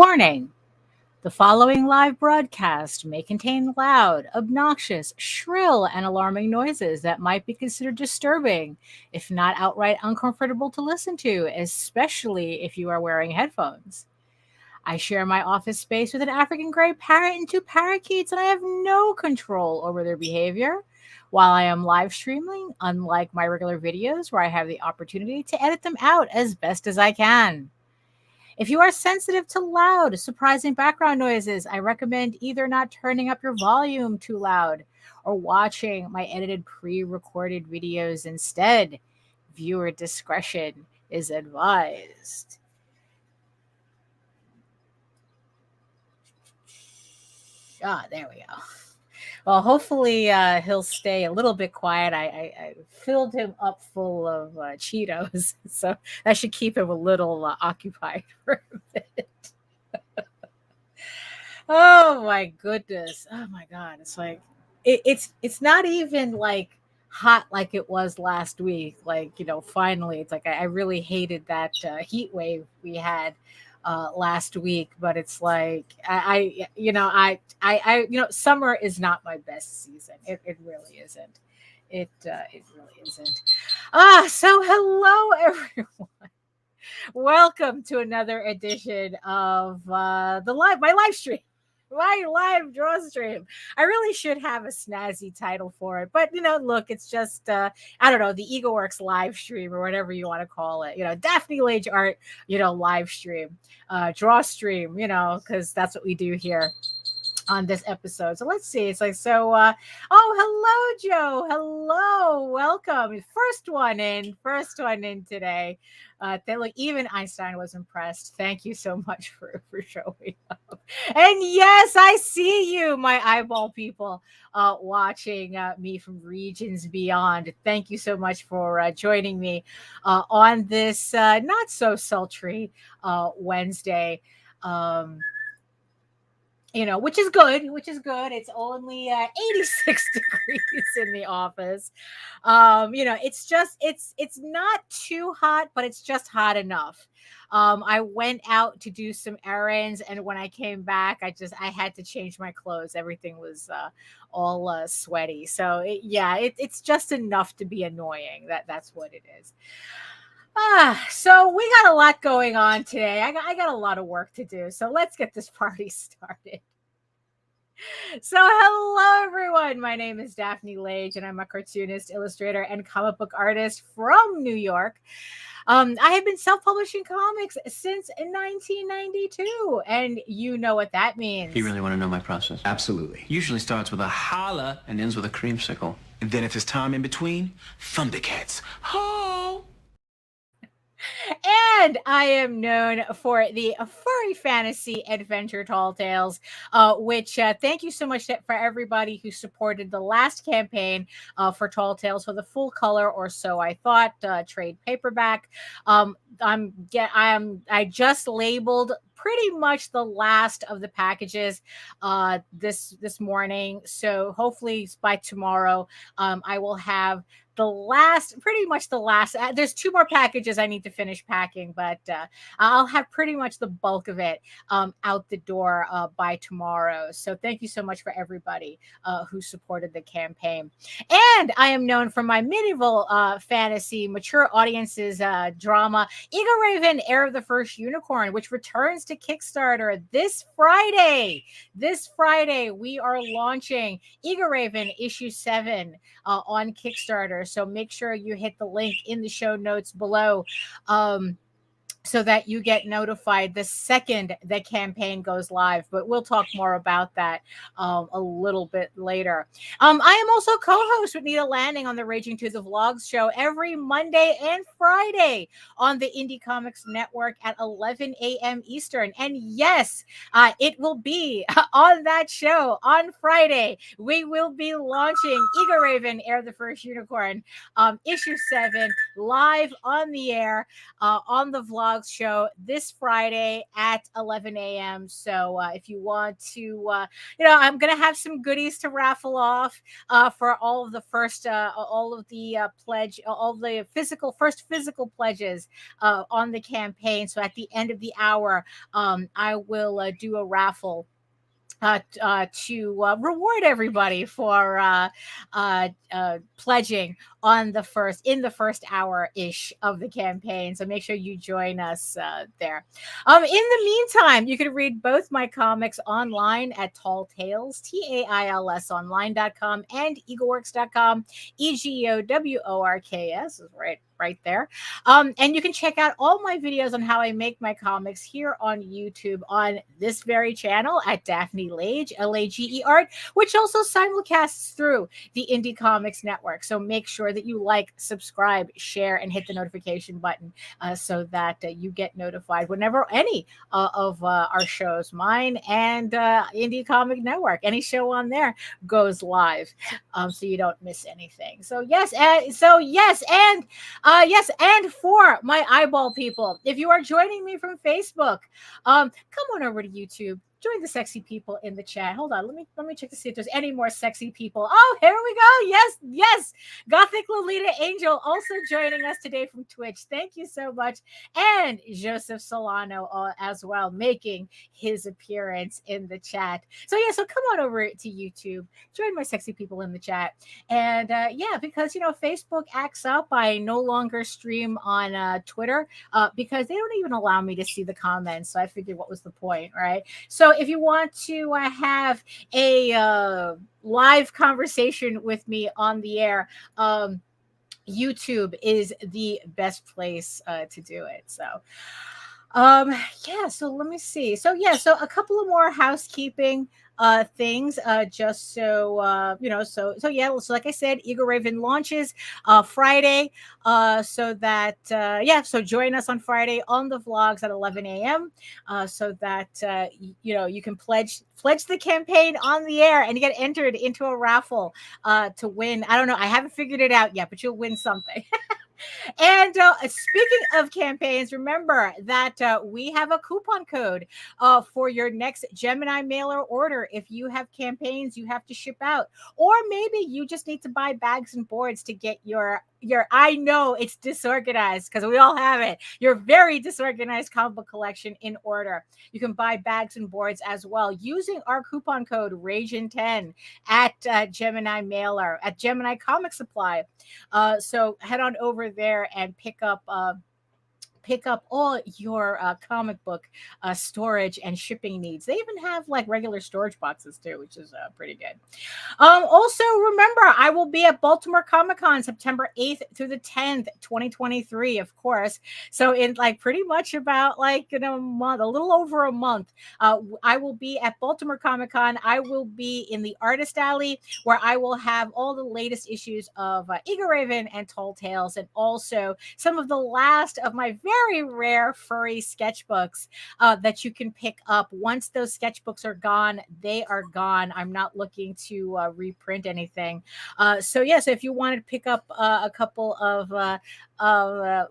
Warning! The following live broadcast may contain loud, obnoxious, shrill, and alarming noises that might be considered disturbing, if not outright uncomfortable to listen to, especially if you are wearing headphones. I share my office space with an African gray parrot and two parakeets, and I have no control over their behavior. While I am live streaming, unlike my regular videos where I have the opportunity to edit them out as best as I can. If you are sensitive to loud, surprising background noises, I recommend either not turning up your volume too loud or watching my edited pre-recorded videos instead. Viewer discretion is advised. There we go. Well, hopefully he'll stay a little bit quiet. I filled him up full of Cheetos, so that should keep him a little occupied for a bit. Oh my goodness! Oh my God! It's like it's not even like hot like it was last week. Like, finally, it's like I really hated that heat wave we had last week, but it's like summer is not my best season. It really isn't. It really isn't. So hello everyone. Welcome to another edition of my live stream. My live draw stream. I really should have a snazzy title for it, but look, it's just I don't know, the EgoWorks live stream or whatever you want to call it. Daphne Lage art, live stream, draw stream, because that's what we do here on this episode. So let's see. It's like, hello, Joe. Hello, welcome. First one in today. Look, even Einstein was impressed. Thank you so much for showing up. And yes, I see you, my eyeball people, watching me from regions beyond. Thank you so much for joining me on this not so sultry Wednesday. Which is good. It's only 86 degrees in the office. It's not too hot, but it's just hot enough. I went out to do some errands, and when I came back, I had to change my clothes. Everything was all sweaty. So it's just enough to be annoying. That's what it is. So we got a lot going on today. I got a lot of work to do. So let's get this party started. So hello, everyone. My name is Daphne Lage, and I'm a cartoonist, illustrator, and comic book artist from New York. I have been self-publishing comics since 1992, and you know what that means. You really want to know my process? Absolutely. Usually starts with a holla and ends with a creamsicle. And then if there's time in between, Thundercats. Ho! And I am known for the furry fantasy adventure Tall Tales, which thank you so much for everybody who supported the last campaign for Tall Tales for the full color, or so I thought, trade paperback. I just labeled pretty much the last of the packages this morning. So hopefully by tomorrow, I will have pretty much the last. There's two more packages I need to finish packing, but I'll have pretty much the bulk of it out the door by tomorrow. So thank you so much for everybody who supported the campaign. And I am known for my medieval fantasy mature audiences drama, EGORAVEN, Heir of the First Unicorn, which returns to Kickstarter this Friday. This Friday, we are launching EGORAVEN issue 7 on Kickstarter. So make sure you hit the link in the show notes below so that you get notified the second the campaign goes live. But we'll talk more about that a little bit later. I am also co-host with Nita Landing on the Raging to the Vlogs show every Monday and Friday on the Indie Comics Network at 11 a.m. Eastern. And yes, it will be on that show on Friday. We will be launching EGORAVEN, Heir of the First Unicorn, issue 7, live on the air on the vlog Vlogs show this Friday at 11 a.m. So if you want to, I'm going to have some goodies to raffle off for all of the first, all of the pledge, all the first physical pledges on the campaign. So at the end of the hour, I will do a raffle to reward everybody for pledging in the first hour ish of the campaign. So make sure you join us there. In the meantime, you can read both my comics online at Tall Tales, TAILS online.com and egoworks.com. EGOWORKS is right there. And you can check out all my videos on how I make my comics here on YouTube on this very channel at Daphne Lage, Lage Art, which also simulcasts through the Indie Comics Network. So make sure that you like, subscribe, share, and hit the notification button so that you get notified whenever any of our shows, mine and Indie Comic Network, any show on there goes live, so you don't miss anything. So yes, and for my eyeball people, if you are joining me from Facebook, come on over to YouTube. Join the sexy people in the chat. Hold on, let me check to see if there's any more sexy people. Oh, here we go. Yes. Gothic Lolita Angel also joining us today from Twitch. Thank you so much. And Joseph Solano as well, making his appearance in the chat. So come on over to YouTube. Join my sexy people in the chat. And because Facebook acts up, I no longer stream on Twitter because they don't even allow me to see the comments. So I figured, what was the point, right? So if you want to have a live conversation with me on the air, YouTube is the best place to do it. So so let me see. So a couple of more housekeeping things, just so so like I said, EGORAVEN launches Friday, so join us on Friday on the vlogs at 11 a.m. So that you can pledge the campaign on the air and you get entered into a raffle to win. I don't know, I haven't figured it out yet, but you'll win something. And speaking of campaigns, remember that we have a coupon code for your next Gemini mailer order. If you have campaigns you have to ship out, or maybe you just need to buy bags and boards to get your I know it's disorganized because we all have it, your very disorganized comic book collection in order. You can buy bags and boards as well using our coupon code RAGIN10 at Gemini Mailer, at Gemini Comic Supply. So head on over there and pick up all your comic book storage and shipping needs. They even have like regular storage boxes too, which is pretty good. Also, remember, I will be at Baltimore Comic-Con September 8th through the 10th, 2023, of course. So in like pretty much about like in a month, a little over a month, I will be at Baltimore Comic-Con. I will be in the Artist Alley, where I will have all the latest issues of EGORAVEN and Tall Tales, and also some of the last of my very rare furry sketchbooks that you can pick up. Once those sketchbooks are gone, they are gone. I'm not looking to reprint anything. So if you wanted to pick up a couple of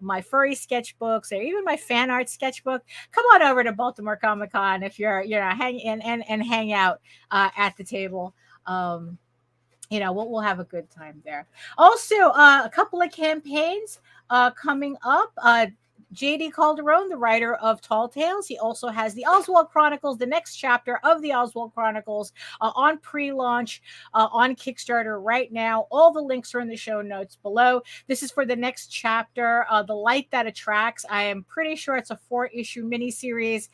my furry sketchbooks, or even my fan art sketchbook, come on over to Baltimore Comic-Con if you're hang out at the table. We'll have a good time there. Also, a couple of campaigns coming up. JD Calderon, the writer of Tall Tales, he also has the Oswald Chronicles, the next chapter of the Oswald Chronicles, on pre-launch on Kickstarter right now. All the links are in the show notes below. This is for the next chapter, The Light That Attracts. I am pretty sure it's a 4-issue miniseries.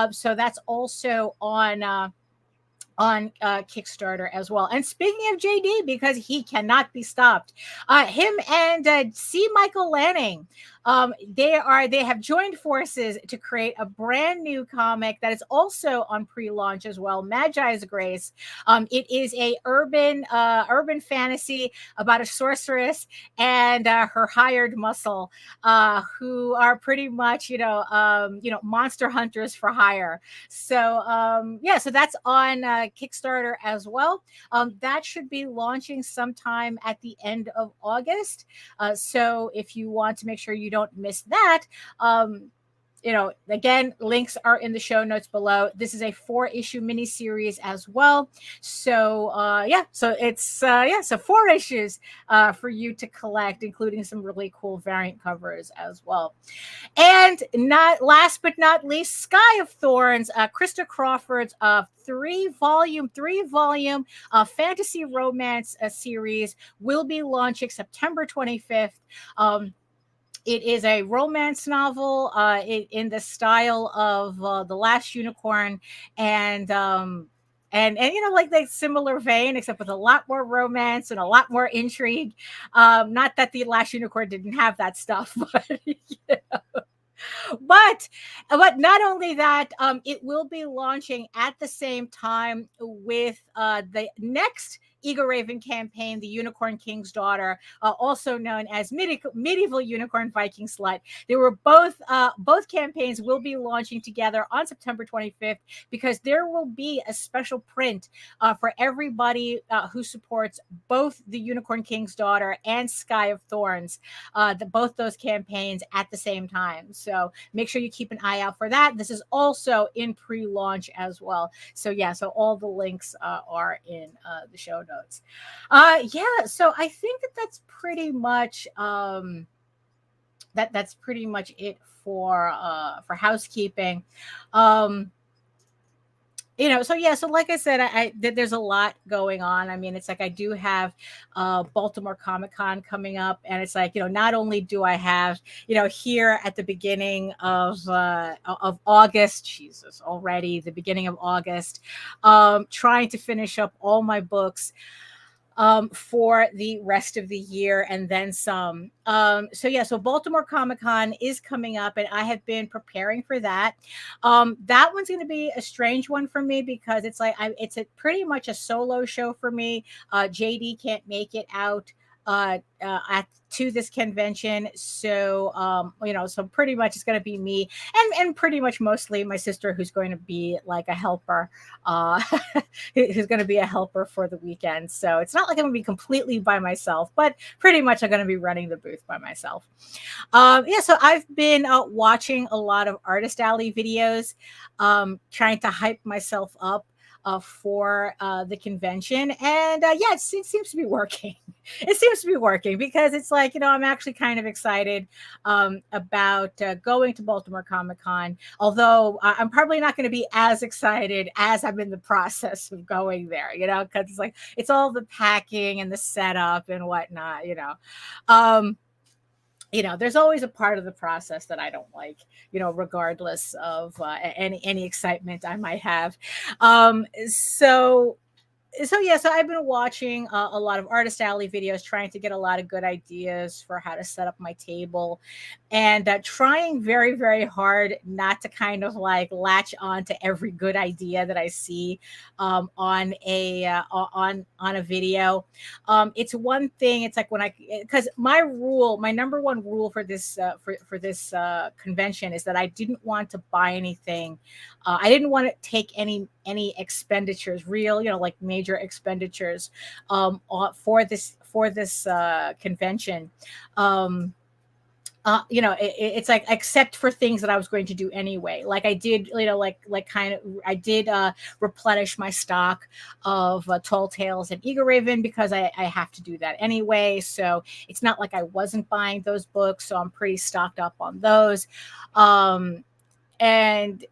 So that's also on Kickstarter as well. And speaking of JD, because he cannot be stopped, him and C. Michael Lanning, they have joined forces to create a brand new comic that is also on pre-launch as well, Magi's Grace. It is a urban fantasy about a sorceress and her hired muscle, who are pretty much monster hunters for hire. So so that's on Kickstarter as well. That should be launching sometime at the end of August. So if you want to make sure you don't miss that, again, links are in the show notes below. This is a 4-issue miniseries as well. So so it's so 4 issues for you to collect, including some really cool variant covers as well. And not last but not least, Sky of Thorns, Krista Crawford's 3-volume fantasy romance series will be launching September 25th. It is a romance novel in the style of The Last Unicorn, and like the similar vein, except with a lot more romance and a lot more intrigue. Not that The Last Unicorn didn't have that stuff, but but not only that, it will be launching at the same time with the next EGORAVEN campaign, The Unicorn King's Daughter, also known as Medieval Unicorn Viking Slut. They were both campaigns will be launching together on September 25th, because there will be a special print for everybody who supports both The Unicorn King's Daughter and Sky of Thorns, both those campaigns at the same time. So make sure you keep an eye out for that. This is also in pre-launch as well. So so all the links are in the show notes. So I think that's pretty much that's pretty much it for housekeeping. So like I said, there's a lot going on. I mean, it's like I do have Baltimore Comic-Con coming up, and it's like, not only do I have, here at the beginning of August, Jesus, already the beginning of August, trying to finish up all my books for the rest of the year and then some. So Baltimore Comic-Con is coming up, and I have been preparing for that. That one's going to be a strange one for me, because it's like it's pretty much a solo show for me. JD can't make it out to this convention, so so pretty much it's going to be me and pretty much mostly my sister, who's going to be like a helper, who's going to be a helper for the weekend. So it's not like I'm going to be completely by myself, but pretty much I'm going to be running the booth by myself. So I've been watching a lot of Artist Alley videos, trying to hype myself up for the convention, and it seems to be working. It seems to be working, because it's like, I'm actually kind of excited about going to Baltimore Comic-Con, although I'm probably not going to be as excited as I'm in the process of going there, because it's like, it's all the packing and the setup and whatnot. There's always a part of the process that I don't like, regardless of any excitement I might have. So I've been watching a lot of Artist Alley videos, trying to get a lot of good ideas for how to set up my table, and trying very, very hard not to kind of like latch on to every good idea that I see on a video. It's one thing. It's like because my number one rule for this convention is that I didn't want to buy anything. I didn't want to take any expenditures, real, like major expenditures, for this convention. It's like, except for things that I was going to do anyway. Like I did, I did replenish my stock of Tall Tales and EGORAVEN, because I have to do that anyway. So it's not like I wasn't buying those books. So I'm pretty stocked up on those. And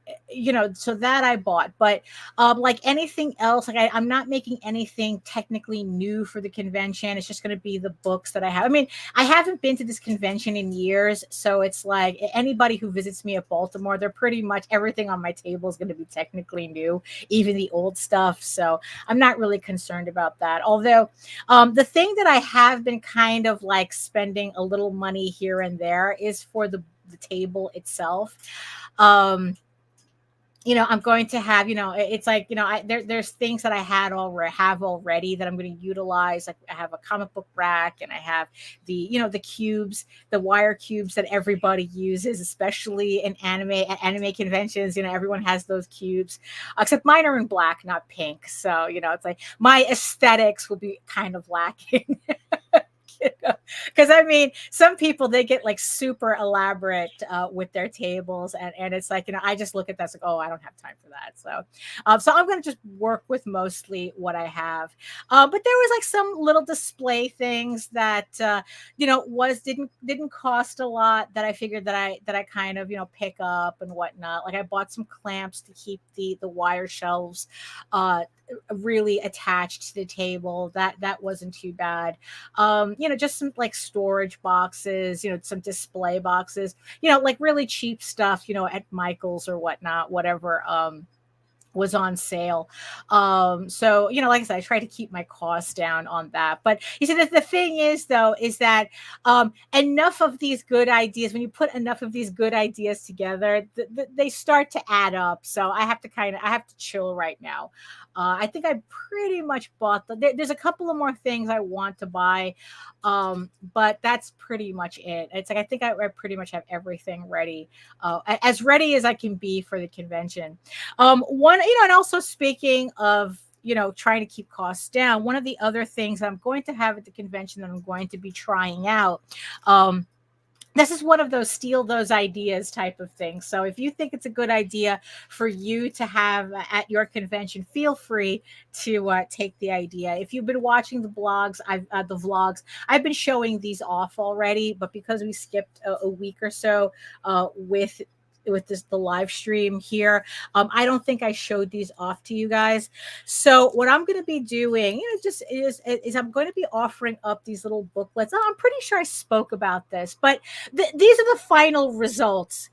so that I bought, but like anything else, like I'm not making anything technically new for the convention. It's just going to be the books that I have. I mean, I haven't been to this convention in years, so it's like anybody who visits me at Baltimore, they're pretty much, everything on my table is going to be technically new, even the old stuff. So I'm not really concerned about that. Although the thing that I have been kind of like spending a little money here and there is for the table itself. I'm going to have, it's like, there's things that I have already that I'm going to utilize. Like I have a comic book rack, and I have the, the cubes, the wire cubes that everybody uses, especially in anime conventions. Everyone has those cubes, except mine are in black, not pink. So, it's like my aesthetics will be kind of lacking. Because I mean, some people they get like super elaborate with their tables, and it's like, I just look at that, it's like, oh, I don't have time for that. So I'm gonna just work with mostly what I have. But there was like some little display things that was didn't cost a lot, that I figured that I kind of pick up and whatnot. Like I bought some clamps to keep the wire shelves really attached to the table. That wasn't too bad. Just some like storage boxes, some display boxes, like really cheap stuff, at Michael's or whatnot, whatever was on sale. So, like I said, I try to keep my costs down on that. But you see, the thing is, though, is that enough of these good ideas, when you put enough of these good ideas together, they start to add up. So I have to chill right now. I think I pretty much bought there's a couple of more things I want to buy. But that's pretty much it. It's like, I think I pretty much have everything ready, as ready as I can be for the convention. And also speaking of, trying to keep costs down, one of the other things I'm going to have at the convention that I'm going to be trying out, this is one of those steal those ideas type of things. So if you think it's a good idea for you to have at your convention, feel free to take the idea. If you've been watching the vlogs, I've been showing these off already, but because we skipped a week or so with the live stream here, I don't think I showed these off to you guys. So what I'm going to be doing, just is I'm going to be offering up these little booklets. I'm pretty sure I spoke about this, but these are the final results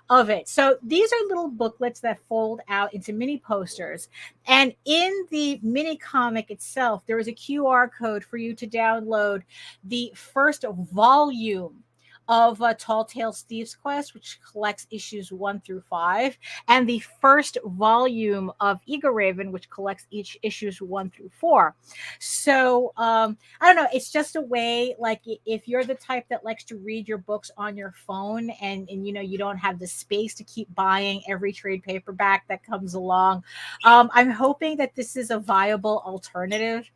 of it. So these are little booklets that fold out into mini posters, and in the mini comic itself, there is a QR code for you to download the first volume of Tall Tales Thieves Quest, which collects issues 1 through 5, and the first volume of EGORAVEN, which collects each issues 1 through 4. So I don't know, it's just a way, like if you're the type that likes to read your books on your phone, and you don't have the space to keep buying every trade paperback that comes along, I'm hoping that this is a viable alternative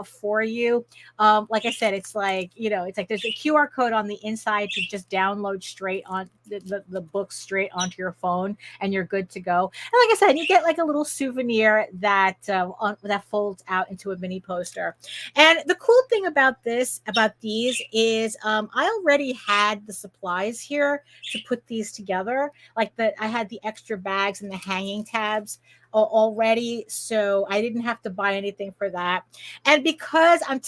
for you. Like I said, it's like, it's like there's a QR code on the inside to just download straight on the book straight onto your phone, and you're good to go. And like I said, you get like a little souvenir that folds out into a mini poster. And the cool thing about these is I already had the supplies here to put these together. Like I had the extra bags and the hanging tabs already, so I didn't have to buy anything for that. And because I'm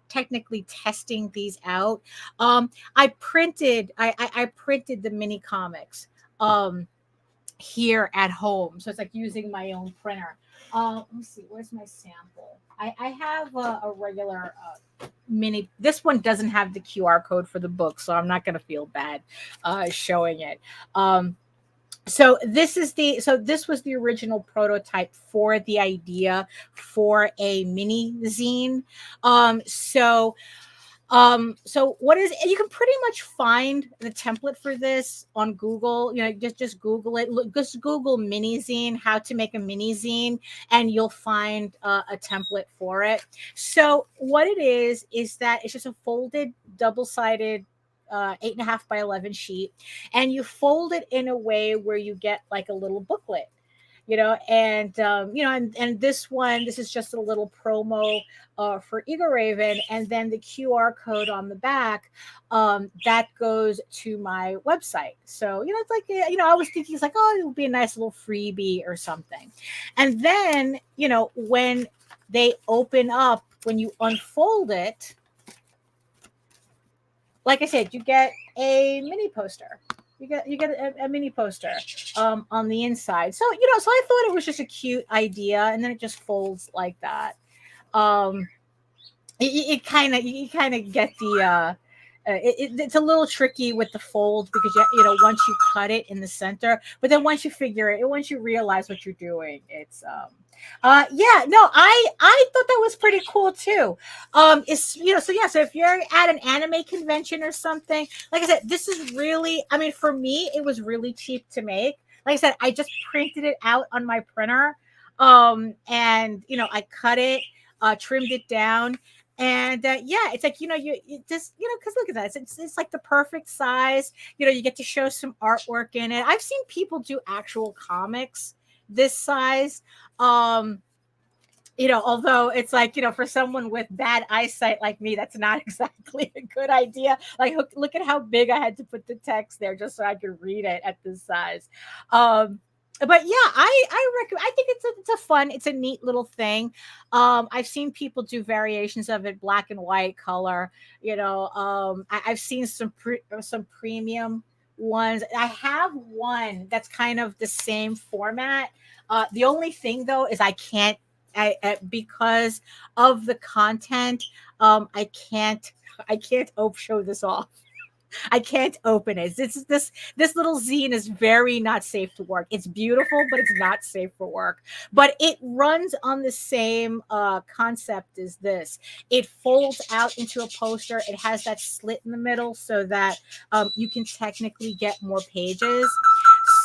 technically testing these out, I printed the mini comics here at home, so it's like using my own printer. Let me see, where's my sample? I have a regular mini. This one doesn't have the QR code for the book, so I'm not going to feel bad showing it. So this was the original prototype for the idea for a mini zine. So what is, you can pretty much find the template for this on Google. Just Google it. Just Google mini zine, how to make a mini zine, and you'll find a template for it. So what it is that it's just a folded double-sided 8.5 by 11 sheet, and you fold it in a way where you get like a little booklet, and this is just a little promo for EGORAVEN, and then the QR code on the back that goes to my website. So it's like, I was thinking, it's like, oh, it would be a nice little freebie or something. And then when they open up, when you unfold it, like I said, you get a mini poster. You get a mini poster on the inside. So so I thought it was just a cute idea, and then it just folds like that. You kind of get the. It's a little tricky with the fold, because once you cut it in the center, but then once you realize what you're doing, it's I thought that was pretty cool too. So if you're at an anime convention or something, like I said, this is really, I mean, for me, it was really cheap to make. Like I said, I just printed it out on my printer, and I cut it, trimmed it down, And yeah, it's like, you just, because look at that. It's like the perfect size. You get to show some artwork in it. I've seen people do actual comics this size. Although it's like, for someone with bad eyesight like me, that's not exactly a good idea. Like, look at how big I had to put the text there just so I could read it at this size. But yeah, I recommend. I think it's a neat little thing. I've seen people do variations of it, black and white, color. I've seen some premium ones. I have one that's kind of the same format. The only thing though is because of the content, I can't show this off. I can't open it. This little zine is very not safe to work. It's beautiful, but it's not safe for work. But it runs on the same concept as this. It folds out into a poster. It has that slit in the middle so that you can technically get more pages.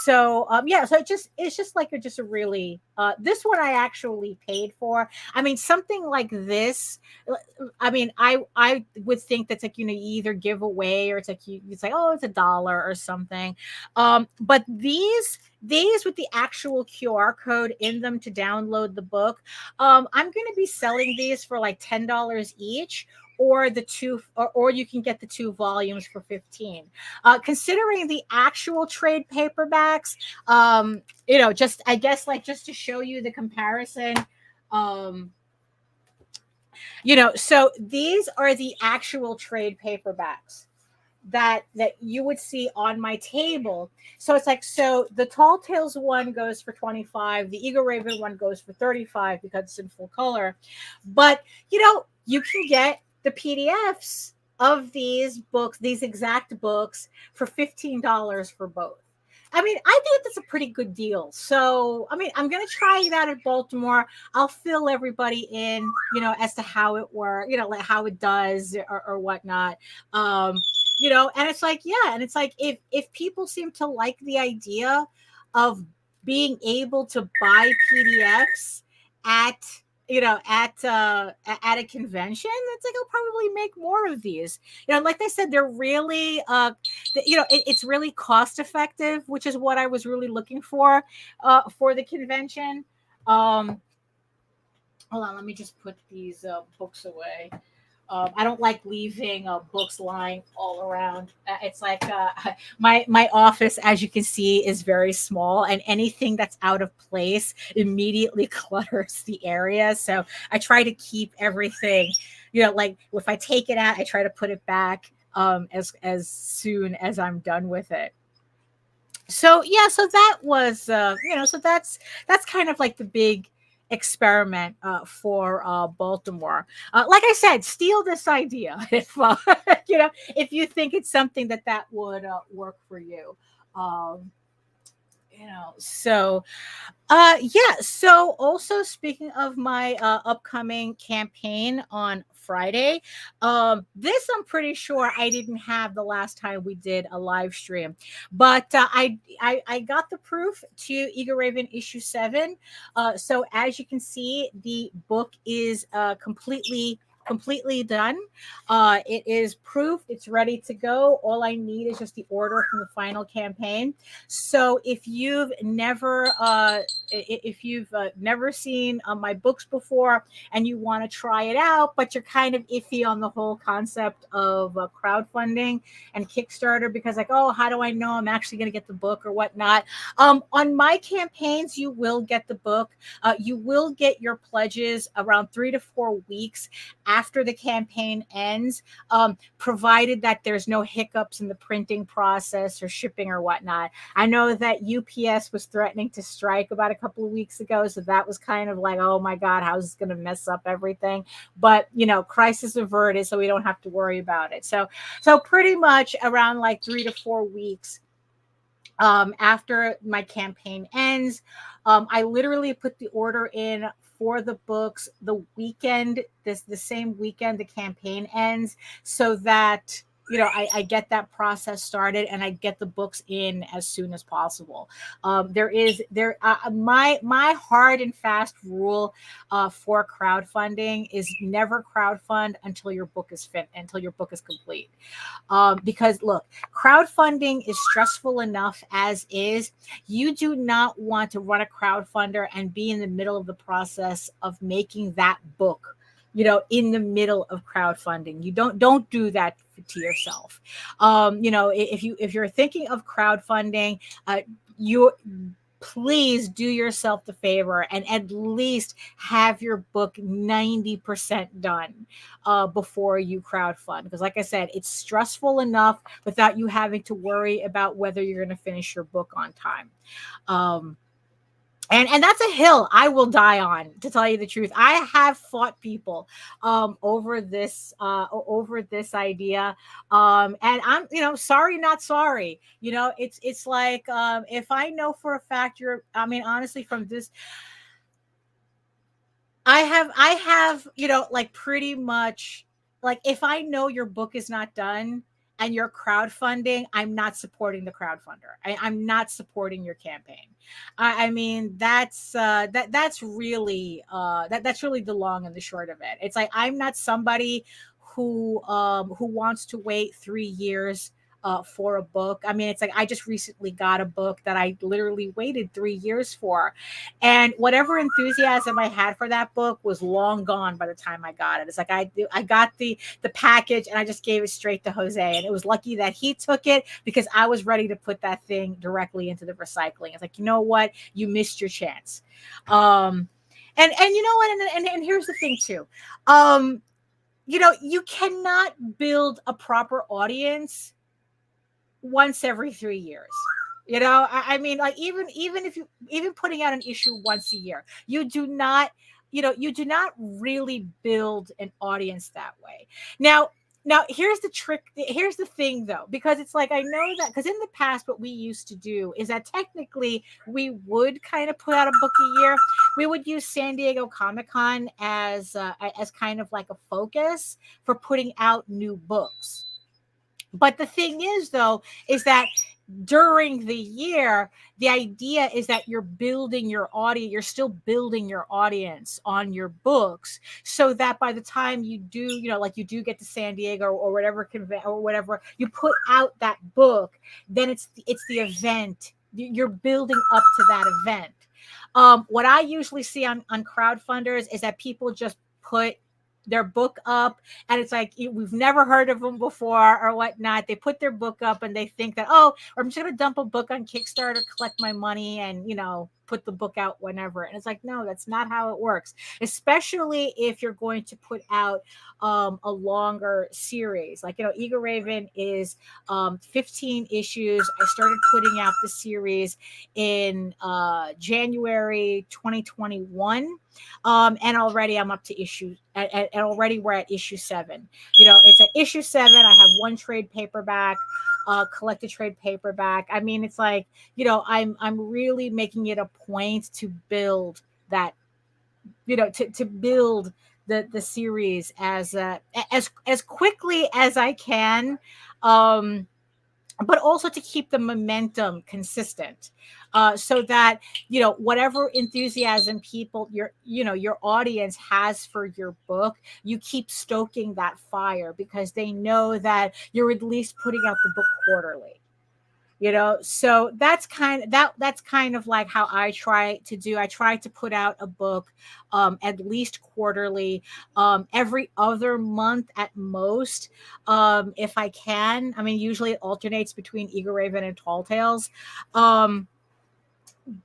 So yeah, so it's just like a really this one I actually paid for. I mean, something like this. I mean, I would think that's like, you either give away or it's like it's like, oh, it's $1 or something. But these with the actual QR code in them to download the book, I'm going to be selling these for like $10 each, or the two, or you can get the 2 volumes for 15. Considering the actual trade paperbacks, just I guess like just to show you the comparison. So these are the actual trade paperbacks that you would see on my table. So it's like, so the Tall Tales one goes for 25, the EGORAVEN one goes for 35 because it's in full color. But you can get the PDFs of these books, these exact books, for $15 for both. I mean, I think that's a pretty good deal. So, I mean, I'm going to try it out at Baltimore. I'll fill everybody in, as to how it works, like how it does or whatnot. And it's like, yeah. And it's like, if people seem to like the idea of being able to buy PDFs at a convention, it's like I'll probably make more of these. Like I said, they're really it's really cost effective, which is what I was really looking for the convention. Hold on, let me just put these books away. I don't like leaving books lying all around. It's like my office, as you can see, is very small, and anything that's out of place immediately clutters the area. So I try to keep everything, like if I take it out, I try to put it back as soon as I'm done with it. So yeah, so that was so that's kind of like the big experiment for Baltimore. Like I said, steal this idea if you think it's something that would work for you. Um, so yeah, so also speaking of my upcoming campaign on Friday, this I'm pretty sure I didn't have the last time we did a live stream, but I got the proof to EGORAVEN issue 7. So as you can see, the book is completely done. It is proofed, it's ready to go. All I need is just the order from the final campaign. So if you've never seen my books before and you want to try it out, but you're kind of iffy on the whole concept of crowdfunding and Kickstarter, because like, oh, how do I know I'm actually going to get the book or whatnot? On my campaigns, you will get the book. You will get your pledges around 3 to 4 weeks after the campaign ends, provided that there's no hiccups in the printing process or shipping or whatnot. I know that UPS was threatening to strike about a couple of weeks ago, so that was kind of like, oh my God, how's this going to mess up everything? But crisis averted, so we don't have to worry about it. So pretty much around like 3 to 4 weeks after my campaign ends, I literally put the order in for the books the same weekend the campaign ends, so that I get that process started and I get the books in as soon as possible. My hard and fast rule for crowdfunding is never crowdfund until your book is until your book is complete. Because look, crowdfunding is stressful enough as is. You do not want to run a crowdfunder and be in the middle of the process of making that book, in the middle of crowdfunding. You don't do that to yourself. If you're thinking of crowdfunding, you please do yourself the favor and at least have your book 90% done before you crowdfund. Because like I said, it's stressful enough without you having to worry about whether you're going to finish your book on time. And that's a hill I will die on, to tell you the truth. I have fought people over this idea, and I'm sorry, not sorry. It's like if I know for a fact honestly, from this, I have like pretty much, like, if I know your book is not done and you're crowdfunding, I'm not supporting the crowdfunder. I'm not supporting your campaign. That's really that's really the long and the short of it. It's like, I'm not somebody who wants to wait 3 years for a book. It's like, I just recently got a book that I literally waited 3 years for, and whatever enthusiasm I had for that book was long gone by the time I got it. It's like, I got the package and I just gave it straight to Jose, and it was lucky that he took it, because I was ready to put that thing directly into the recycling. It's like, you know what, you missed your chance. And you know what, and here's the thing too. You cannot build a proper audience once every 3 years. Like, even putting out an issue once a year, you do not really build an audience that way. Now here's the trick. Here's the thing though, because it's like, I know that because in the past, what we used to do is that technically we would kind of put out a book a year. We would use San Diego Comic-Con as kind of like a focus for putting out new books. But the thing is, though, is that during the year, the idea is that you're building your audience. You're still building your audience on your books, so that by the time you do, like, you do get to San Diego or whatever or whatever, you put out that book, then it's the event. You're building up to that event. What I usually see on crowdfunders is that people just put their book up, and it's like, we've never heard of them before or whatnot. They put their book up and they think that, oh, I'm just going to dump a book on Kickstarter, collect my money, and put the book out whenever. And it's like, no, that's not how it works, especially if you're going to put out a longer series. Like, EGORAVEN is 15 issues. I started putting out the series in January 2021. And already I'm up to and already we're at issue 7. It's at issue 7. I have 1 trade paperback, collected trade paperback. It's like, I'm really making it a point to build that, to build the series as quickly as I can. But also to keep the momentum consistent, so that whatever enthusiasm your audience has for your book, you keep stoking that fire, because they know that you're at least putting out the book quarterly. So that's kind of like how I try to do. I try to put out a book at least quarterly, every other month at most, if I can. Usually it alternates between EGORAVEN and Tall Tales,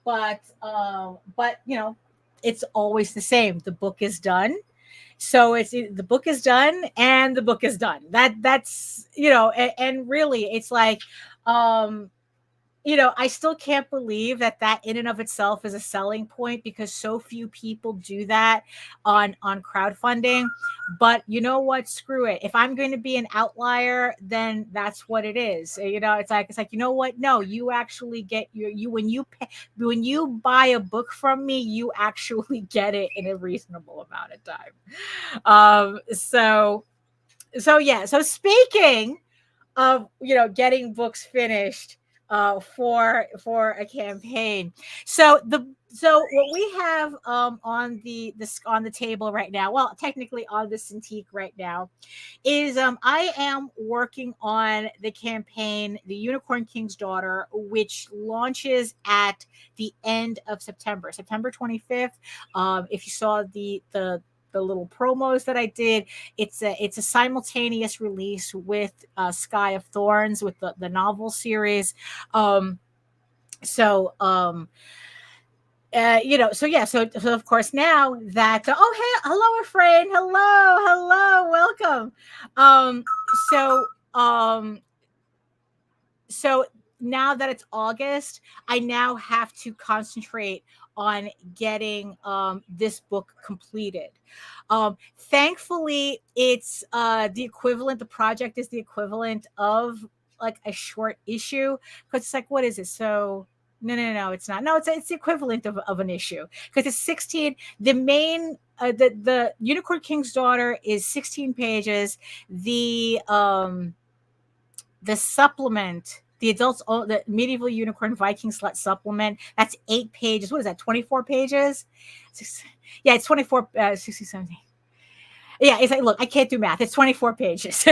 but it's always the same. The book is done. So the book is done and the book is done. That's and really it's like, I still can't believe that in and of itself is a selling point, because so few people do that on crowdfunding. But you know what? Screw it. If I'm going to be an outlier, then that's what it is. It's like, you know what? No, you actually get when you buy a book from me, you actually get it in a reasonable amount of time. So yeah. So speaking of getting books finished for a campaign. So what we have on the table right now, well, technically on the Cintiq right now, is I am working on the campaign, The Unicorn King's Daughter, which launches at the end of September, September 25th. If you saw the little promos that I did, it's a simultaneous release with Sky of Thorns, with the novel series. So so yeah, so of course now that oh, hey, hello, friend, hello, welcome. um so um so now that it's August, I now have to concentrate on getting this book completed. Thankfully, it's the equivalent. The project is the equivalent of like a short issue, because it's like, what is it? So no, it's not. No, it's the equivalent of an issue, because it's 16. The main the Unicorn King's Daughter is 16 pages. The supplement, the Medieval Unicorn Viking Slut supplement, that's 8 pages. What is that, 24 pages? Yeah, it's 24, 60, 70. Yeah, it's like, look, I can't do math. It's 24 pages.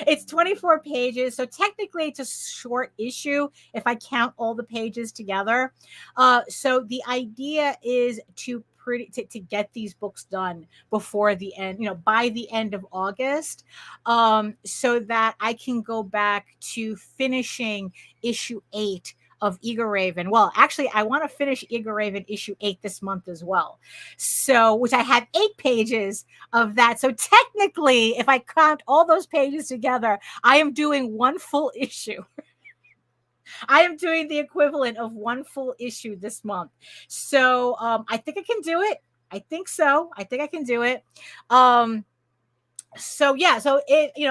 It's 24 pages. So technically it's a short issue if I count all the pages together. So the idea is to get these books done before the end, by the end of August, so that I can go back to finishing issue 8 of EGORAVEN. Well, actually, I want to finish EGORAVEN issue 8 this month as well. So, which I have 8 pages of that. So technically, if I count all those pages together, I am doing one full issue. I am doing the equivalent of one full issue this month. So I think I can do it. I think so. I think I can do it. So yeah, so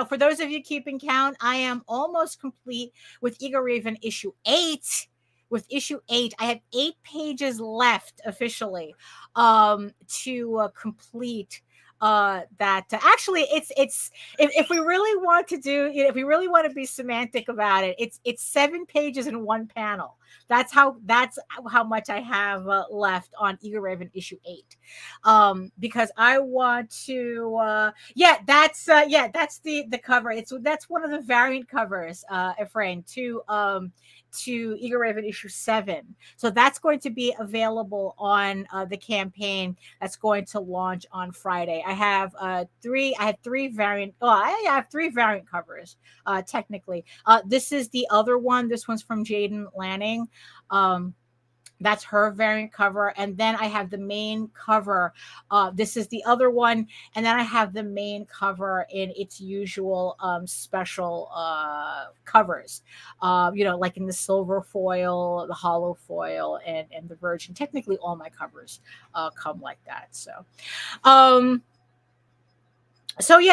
for those of you keeping count, I am almost complete with EGORAVEN issue 8. With issue 8, I have 8 pages left officially to complete that. Actually, it's if we really want to do, if we really want to be semantic about it, it's 7 pages in one panel. That's how much I have left on EGORAVEN issue 8, because I want to that's the cover. That's one of the variant covers, Efrain, to EGORAVEN issue 7. So that's going to be available on the campaign that's going to launch on Friday. I have 3 variant. Oh, I have 3 variant covers, technically. This is the other one. This one's from Jaden Lanning. That's her variant cover. And then I have the main cover. This is the other one. And then I have the main cover in its usual special covers, like in the silver foil, the hollow foil, and the virgin. Technically, all my covers come like that. So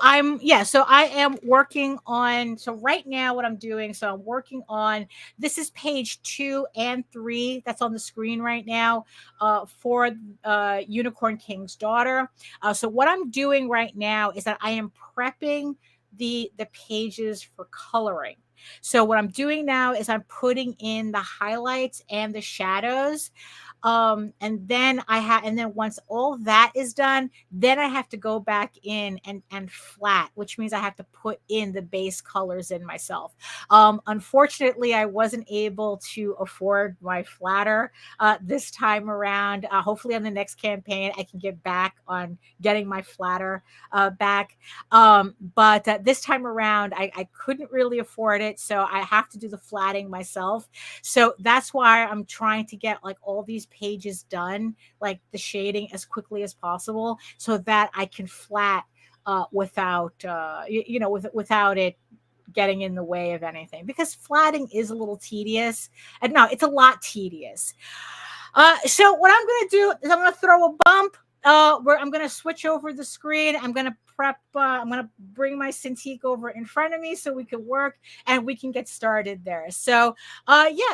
I am working on, so right now what I'm doing, so I'm working on, this is page 2 and 3 that's on the screen right now, for Unicorn King's Daughter. So what I'm doing right now is that I am prepping the pages for coloring. So what I'm doing now is I'm putting in the highlights and the shadows. And then once all that is done, then I have to go back in and flat, which means I have to put in the base colors in myself. Unfortunately, I wasn't able to afford my flatter this time around. Hopefully on the next campaign, I can get back on getting my flatter back. But this time around, I couldn't really afford it. So I have to do the flatting myself. So that's why I'm trying to get like all these pages done, like the shading, as quickly as possible, so that I can flat without without it getting in the way of anything, because flatting is a little tedious. And no, it's a lot tedious. So what I'm going to do is I'm going to throw a bump where I'm going to switch over the screen. I'm going to prep. I'm going to bring my Cintiq over in front of me so we can work and we can get started there. So,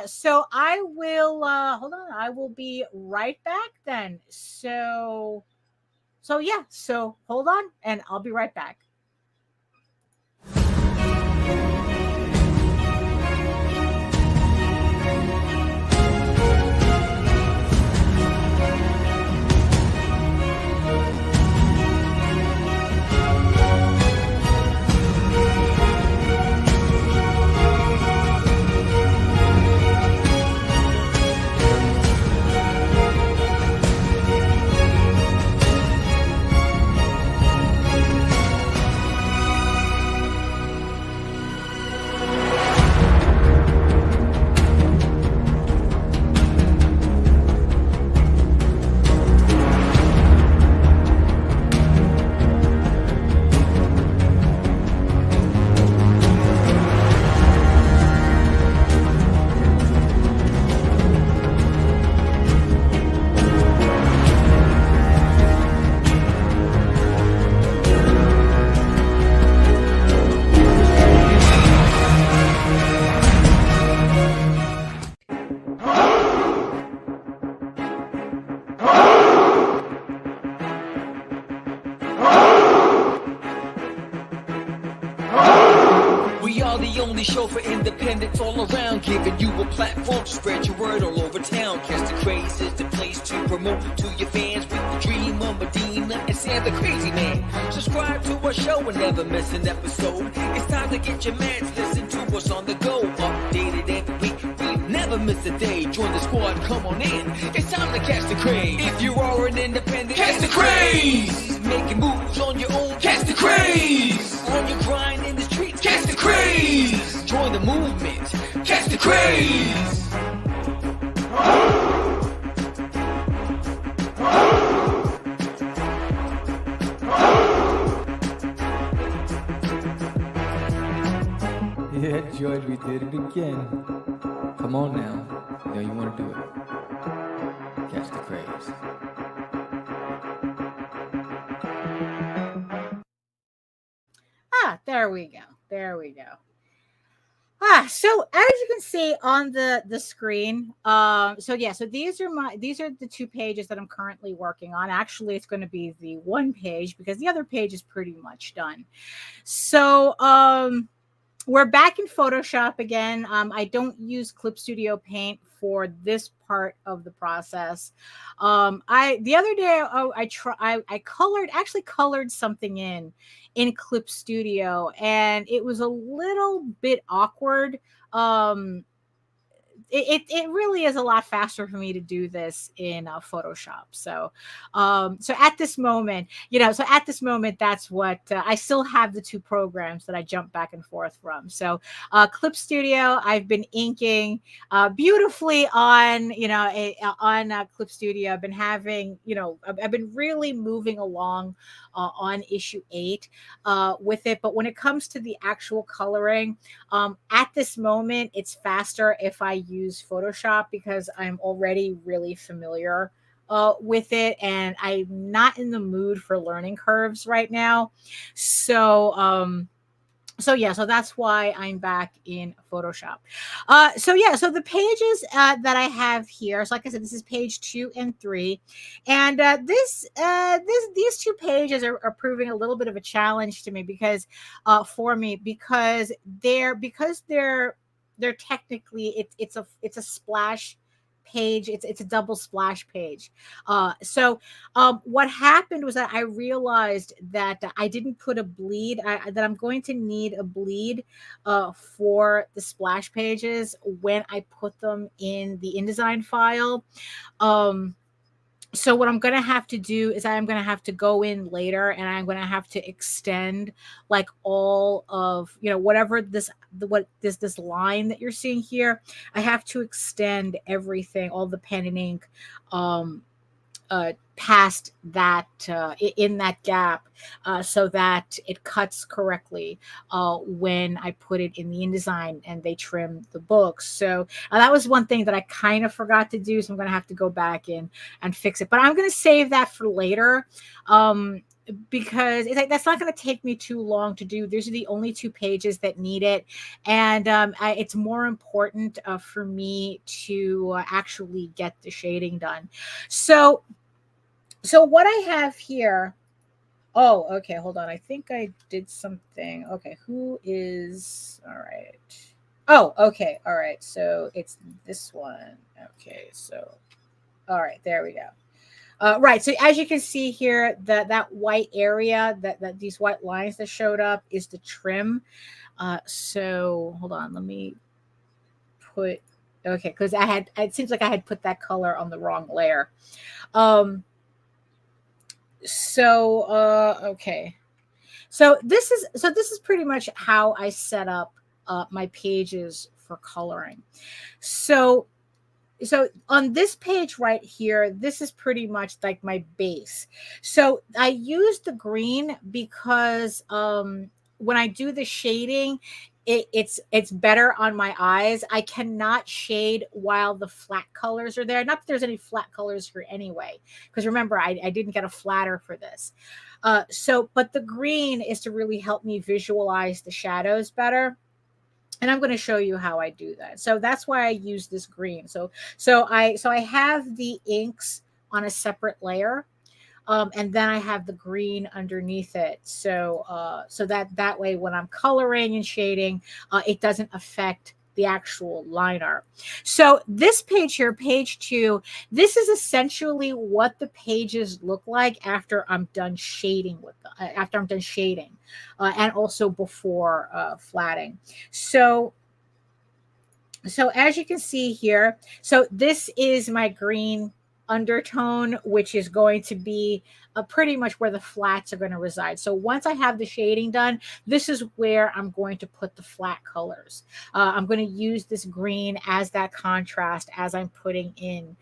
so I will, hold on. I will be right back then. So hold on and I'll be right back. We are the only show for independents all around, giving you a platform to spread your word all over town. Catch the Craze is the place to promote to your fans with the dream of Medina and Sam the Crazy Man. Subscribe to our show and never miss an episode. It's time to get your meds, listen to us on the go. Updated every week, we never miss a day. Join the squad, come on in. It's time to catch the craze. If you are an independent, catch the craze. Making moves on your own, catch the craze. On your grind in the streets, catch the craze. Join the movement, catch the craze. Yeah, George, we did it again. Come on now. You know you want to do it. Catch the craze. There we go. There we go. So as you can see on the screen, so these are the 2 pages that I'm currently working on. Actually, it's going to be the 1 page because the other page is pretty much done. So we're back in Photoshop again. I don't use Clip Studio Paint for this part of the process. The other day I colored something in Clip Studio, and it was a little bit awkward. It really is a lot faster for me to do this in Photoshop. So at this moment, that's what I still have the 2 programs that I jump back and forth from. So Clip Studio, I've been inking beautifully on Clip Studio. I've been having, I've been really moving along on issue 8 with it. But when it comes to the actual coloring, at this moment, it's faster if I use Photoshop because I'm already really familiar with it, and I'm not in the mood for learning curves right now. So that's why I'm back in Photoshop. So the pages that I have here, so like I said, this is page 2 and 3, and these 2 pages are proving a little bit of a challenge to me because they're technically it's a splash page. It's a double splash page. What happened was that I realized that I didn't put a bleed, that I'm going to need a bleed for the splash pages when I put them in the InDesign file. So what I'm going to have to do is I'm going to have to go in later and I'm going to have to extend like all of, whatever this line that you're seeing here. I have to extend everything, all the pen and ink, past that in that gap so that it cuts correctly when I put it in the InDesign and they trim the books. So that was one thing that I kind of forgot to do. So I'm going to have to go back in and fix it. But I'm going to save that for later because that's not going to take me too long to do. These are the only 2 pages that need it. And it's more important for me to actually get the shading done. So what I have here, okay, hold on. I think I did something. Okay, all right. Okay, all right. So it's this one. Okay, so, all right, there we go. Right, so as you can see here, that white area, that these white lines that showed up is the trim. So hold on, let me put, okay, because it seems like I had put that color on the wrong layer. Okay. So this is pretty much how I set up my pages for coloring. So on this page right here, this is pretty much like my base. So I use the green because when I do the shading, it's better on my eyes. I cannot shade while the flat colors are there. Not that there's any flat colors here anyway, because remember, I didn't get a flatter for this. But the green is to really help me visualize the shadows better. And I'm going to show you how I do that. So that's why I use this green. So I have the inks on a separate layer. And then I have the green underneath it. So so that way when I'm coloring and shading, it doesn't affect the actual line art. So this page here, page 2, this is essentially what the pages look like after I'm done shading with them, after I'm done shading, and also before flatting. So as you can see here, so this is my green undertone, which is going to be pretty much where the flats are going to reside. So once I have the shading done, this is where I'm going to put the flat colors. I'm going to use this green as that contrast as I'm putting in,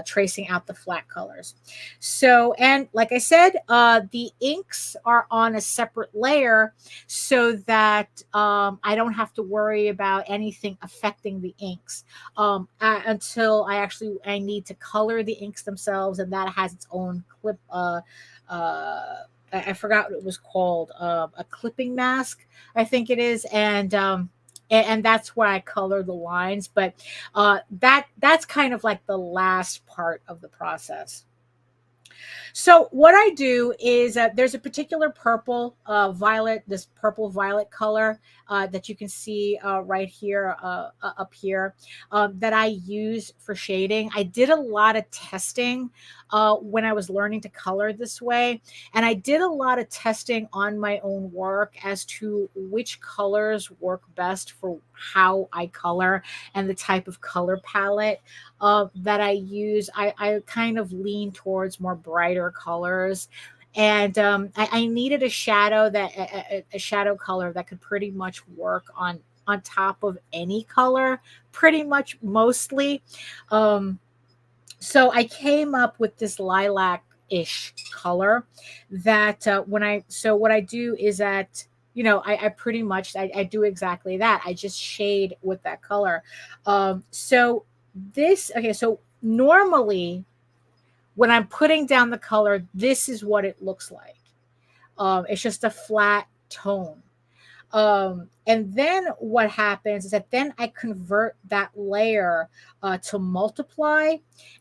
tracing out the flat colors. So, and like I said, the inks are on a separate layer so that I don't have to worry about anything affecting the inks until I need to color the inks themselves, and that has its own clip. I forgot what it was called, a clipping mask, I think it is, and that's where I color the lines. But that's kind of like the last part of the process. So what I do is there's a particular purple violet, this purple violet color that you can see right here up here that I use for shading. I did a lot of testing when I was learning to color this way, and I did a lot of testing on my own work as to which colors work best for how I color and the type of color palette that I use. I kind of lean towards more brighter colors, and I needed a shadow that a shadow color that could pretty much work on top of any color, pretty much mostly. So I came up with this lilac-ish color that what I do is that, you know, I pretty much I do exactly that. I just shade with that color. So normally when I'm putting down the color, this is what it looks like. It's just a flat tone. And then what happens is that then I convert that layer to multiply,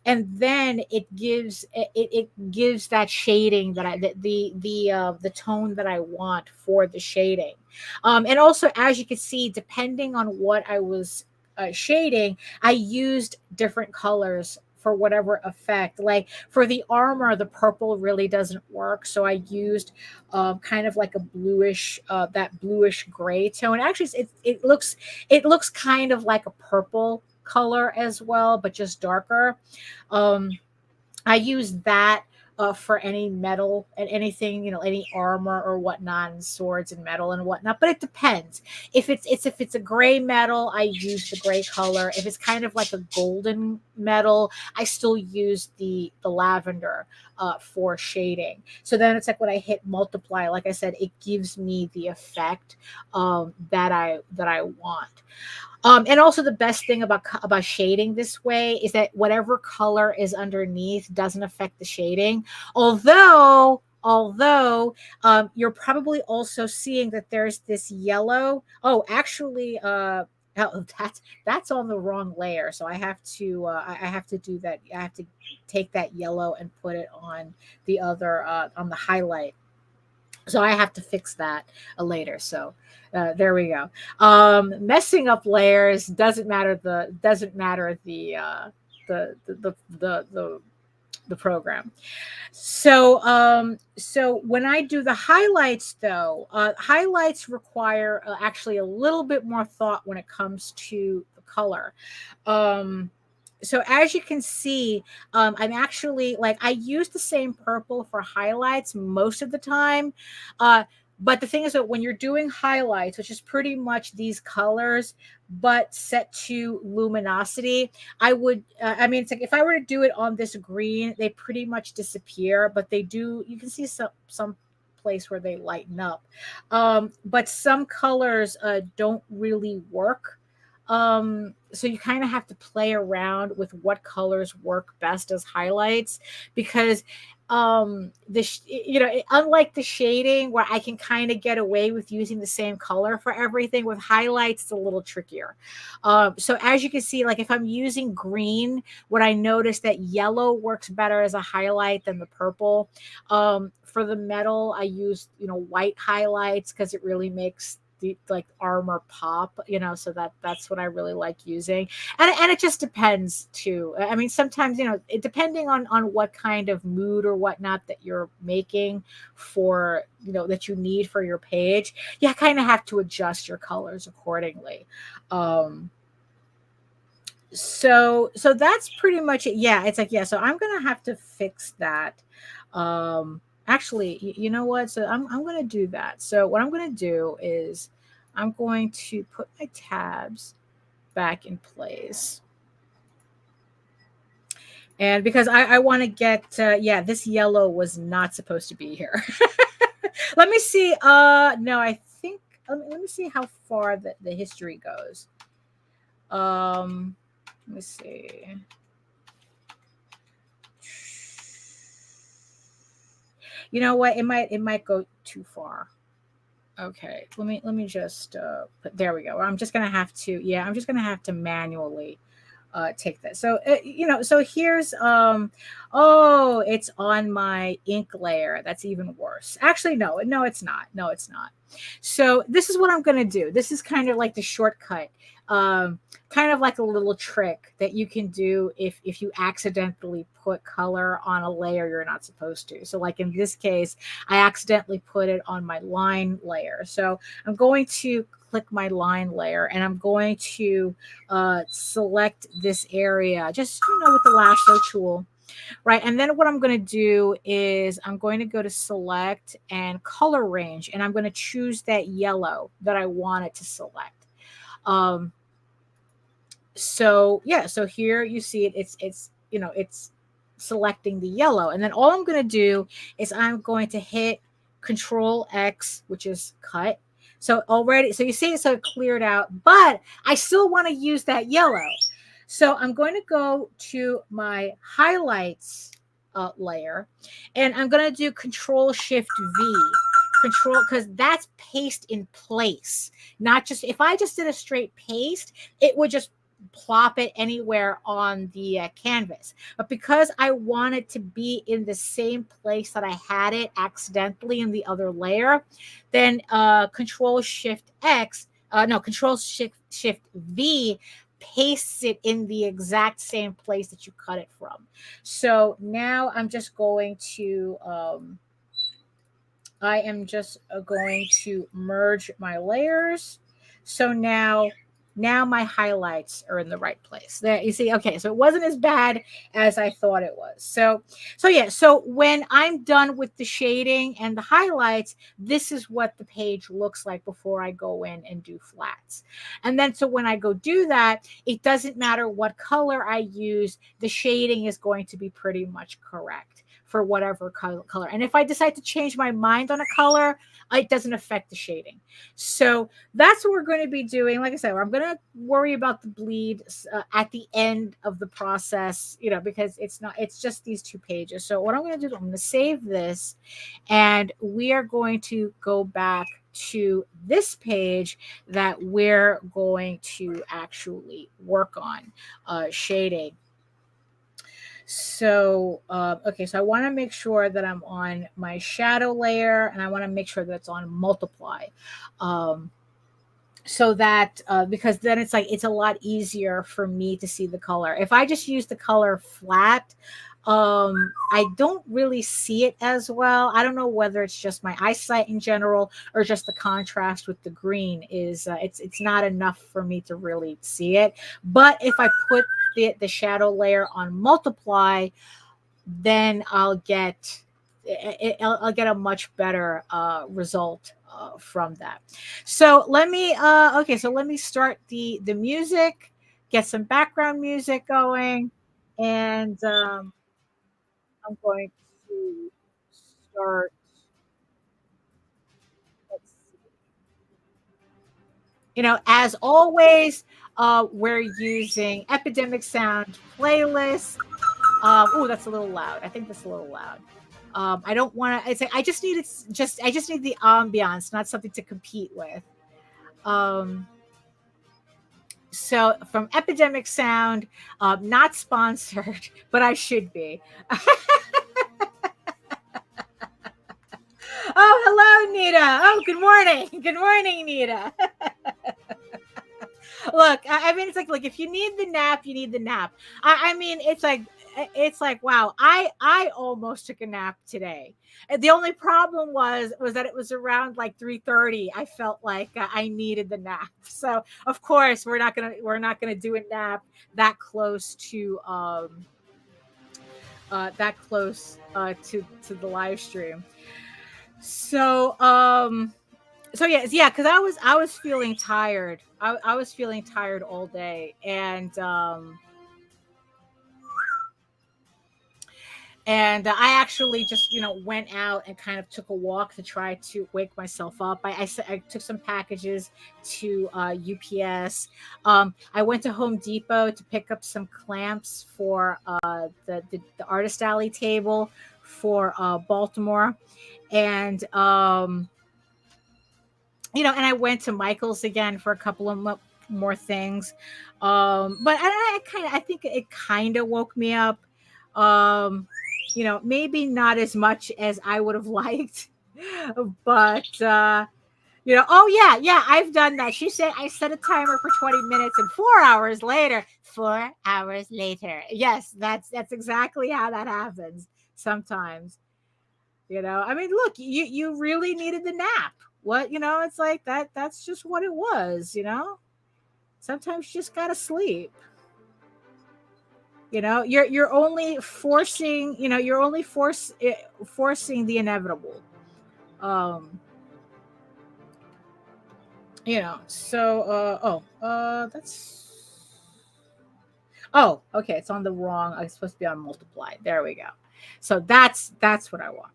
and then it gives that shading that the tone that I want for the shading. And also, as you can see, depending on what I was shading, I used different colors for whatever effect. Like for the armor, the purple really doesn't work, so I used kind of like a bluish, that bluish gray tone. Actually, it looks kind of like a purple color as well, but just darker. I use that for any metal and anything, you know, any armor or whatnot, and swords and metal and whatnot. But it depends. If it's a gray metal, I use the gray color. If it's kind of like a golden metal, I still use the lavender for shading. So then it's like when I hit multiply, like I said, it gives me the effect that I want. And also the best thing about shading this way is that whatever color is underneath doesn't affect the shading. Although you're probably also seeing that there's this yellow. Oh, actually, that's on the wrong layer. So I have to do that. I have to take that yellow and put it on the other on the highlight. So I have to fix that later. So there we go. Messing up layers doesn't matter the program. So when I do the highlights, though, highlights require actually a little bit more thought when it comes to the color. So as you can see, I'm actually, like, I use the same purple for highlights most of the time. But the thing is that when you're doing highlights, which is pretty much these colors, but set to luminosity, I would, it's like if I were to do it on this green, they pretty much disappear, but they do, you can see some place where they lighten up. But some colors don't really work So you kind of have to play around with what colors work best as highlights, because unlike the shading where I can kind of get away with using the same color for everything, with highlights it's a little trickier. So as you can see, like if I'm using green, what I noticed that yellow works better as a highlight than the purple. For the metal I use white highlights because it really makes the like armor pop, so that's what I really like using. And it just depends too. I mean, sometimes, it depending on what kind of mood or whatnot that you're making for, that you need for your page, you kind of have to adjust your colors accordingly. So that's pretty much it. Yeah, it's like, yeah, so I'm gonna have to fix that. Actually, you know what? So I'm gonna do that. So what I'm gonna do is I'm going to put my tabs back in place. And because I want to get, yeah, this yellow was not supposed to be here. Let me see. No, I think, let me see how far the history goes. Let me see. You know what? It might go too far. Okay, let me just there we go. I'm just gonna have to, yeah, I'm just gonna have to manually take this. So so here's oh, it's on my ink layer. That's even worse. Actually, no, it's not. No, it's not. So this is what I'm gonna do. This is kind of like the shortcut. Kind of like a little trick that you can do if you accidentally put color on a layer you're not supposed to. So like in this case, I accidentally put it on my line layer. So I'm going to click my line layer and I'm going to select this area, just with the lasso tool. Right. And then what I'm going to do is I'm going to go to select and color range, and I'm going to choose that yellow that I wanted to select. So yeah, so here you see it, it's selecting the yellow. And then all I'm going to do is I'm going to hit Control X, which is cut. So you see it, so it cleared out, but I still want to use that yellow. So I'm going to go to my highlights layer, and I'm going to do Control Shift V. Control, because that's paste in place. Not just, if I just did a straight paste, it would just plop it anywhere on the canvas. But because I want it to be in the same place that I had it accidentally in the other layer, then Control Shift V pastes it in the exact same place that you cut it from. So now I'm just going to I am just going to merge my layers. So now my highlights are in the right place. There, you see, okay, so it wasn't as bad as I thought it was. So yeah, so when I'm done with the shading and the highlights, this is what the page looks like before I go in and do flats. And then so when I go do that, it doesn't matter what color I use, the shading is going to be pretty much correct for whatever color. And if I decide to change my mind on a color, it doesn't affect the shading. So that's what we're going to be doing. Like I said, I'm going to worry about the bleed at the end of the process, because it's just these 2 pages. So what I'm going to do is I'm going to save this, and we are going to go back to this page that we're going to actually work on shading. So, okay, so I want to make sure that I'm on my shadow layer, and I want to make sure that it's on multiply. So that, because then it's a lot easier for me to see the color. If I just use the color flat, I don't really see it as well. I don't know whether it's just my eyesight in general or just the contrast with the green is it's not enough for me to really see it. But if I put the shadow layer on multiply, then I'll get a much better result from that. So let me let me start the music, get some background music going, and I'm going to start. Let's see. As always, we're using Epidemic Sound playlist. Oh, that's a little loud. I think that's a little loud. I don't want to. I just need I just need the ambiance, not something to compete with. So from Epidemic Sound, not sponsored, but I should be. Oh, hello, Nita. Oh, good morning. Good morning, Nita. Look, I mean, it's like if you need the nap, you need the nap. I mean, it's like, wow, I almost took a nap today. The only problem was that it was around like 3:30. I felt like I needed the nap. So of course we're not gonna do a nap that close to to the live stream. So yeah, because I was feeling tired. I was feeling tired all day, and I actually just went out and kind of took a walk to try to wake myself up. I took some packages to UPS. I went to Home Depot to pick up some clamps for the Artist Alley table for Baltimore, and and I went to Michael's again for a couple of more things. But I think it kind of woke me up. Maybe not as much as I would have liked, but oh yeah, I've done that. She said I set a timer for 20 minutes and 4 hours later. 4 hours later. Yes, that's exactly how that happens sometimes. I mean, look, you really needed the nap. What, it's like that's just what it was, Sometimes you just gotta sleep. You're only forcing, forcing the inevitable. Okay, it's on the wrong. It's supposed to be on multiply. There we go. So that's what I want.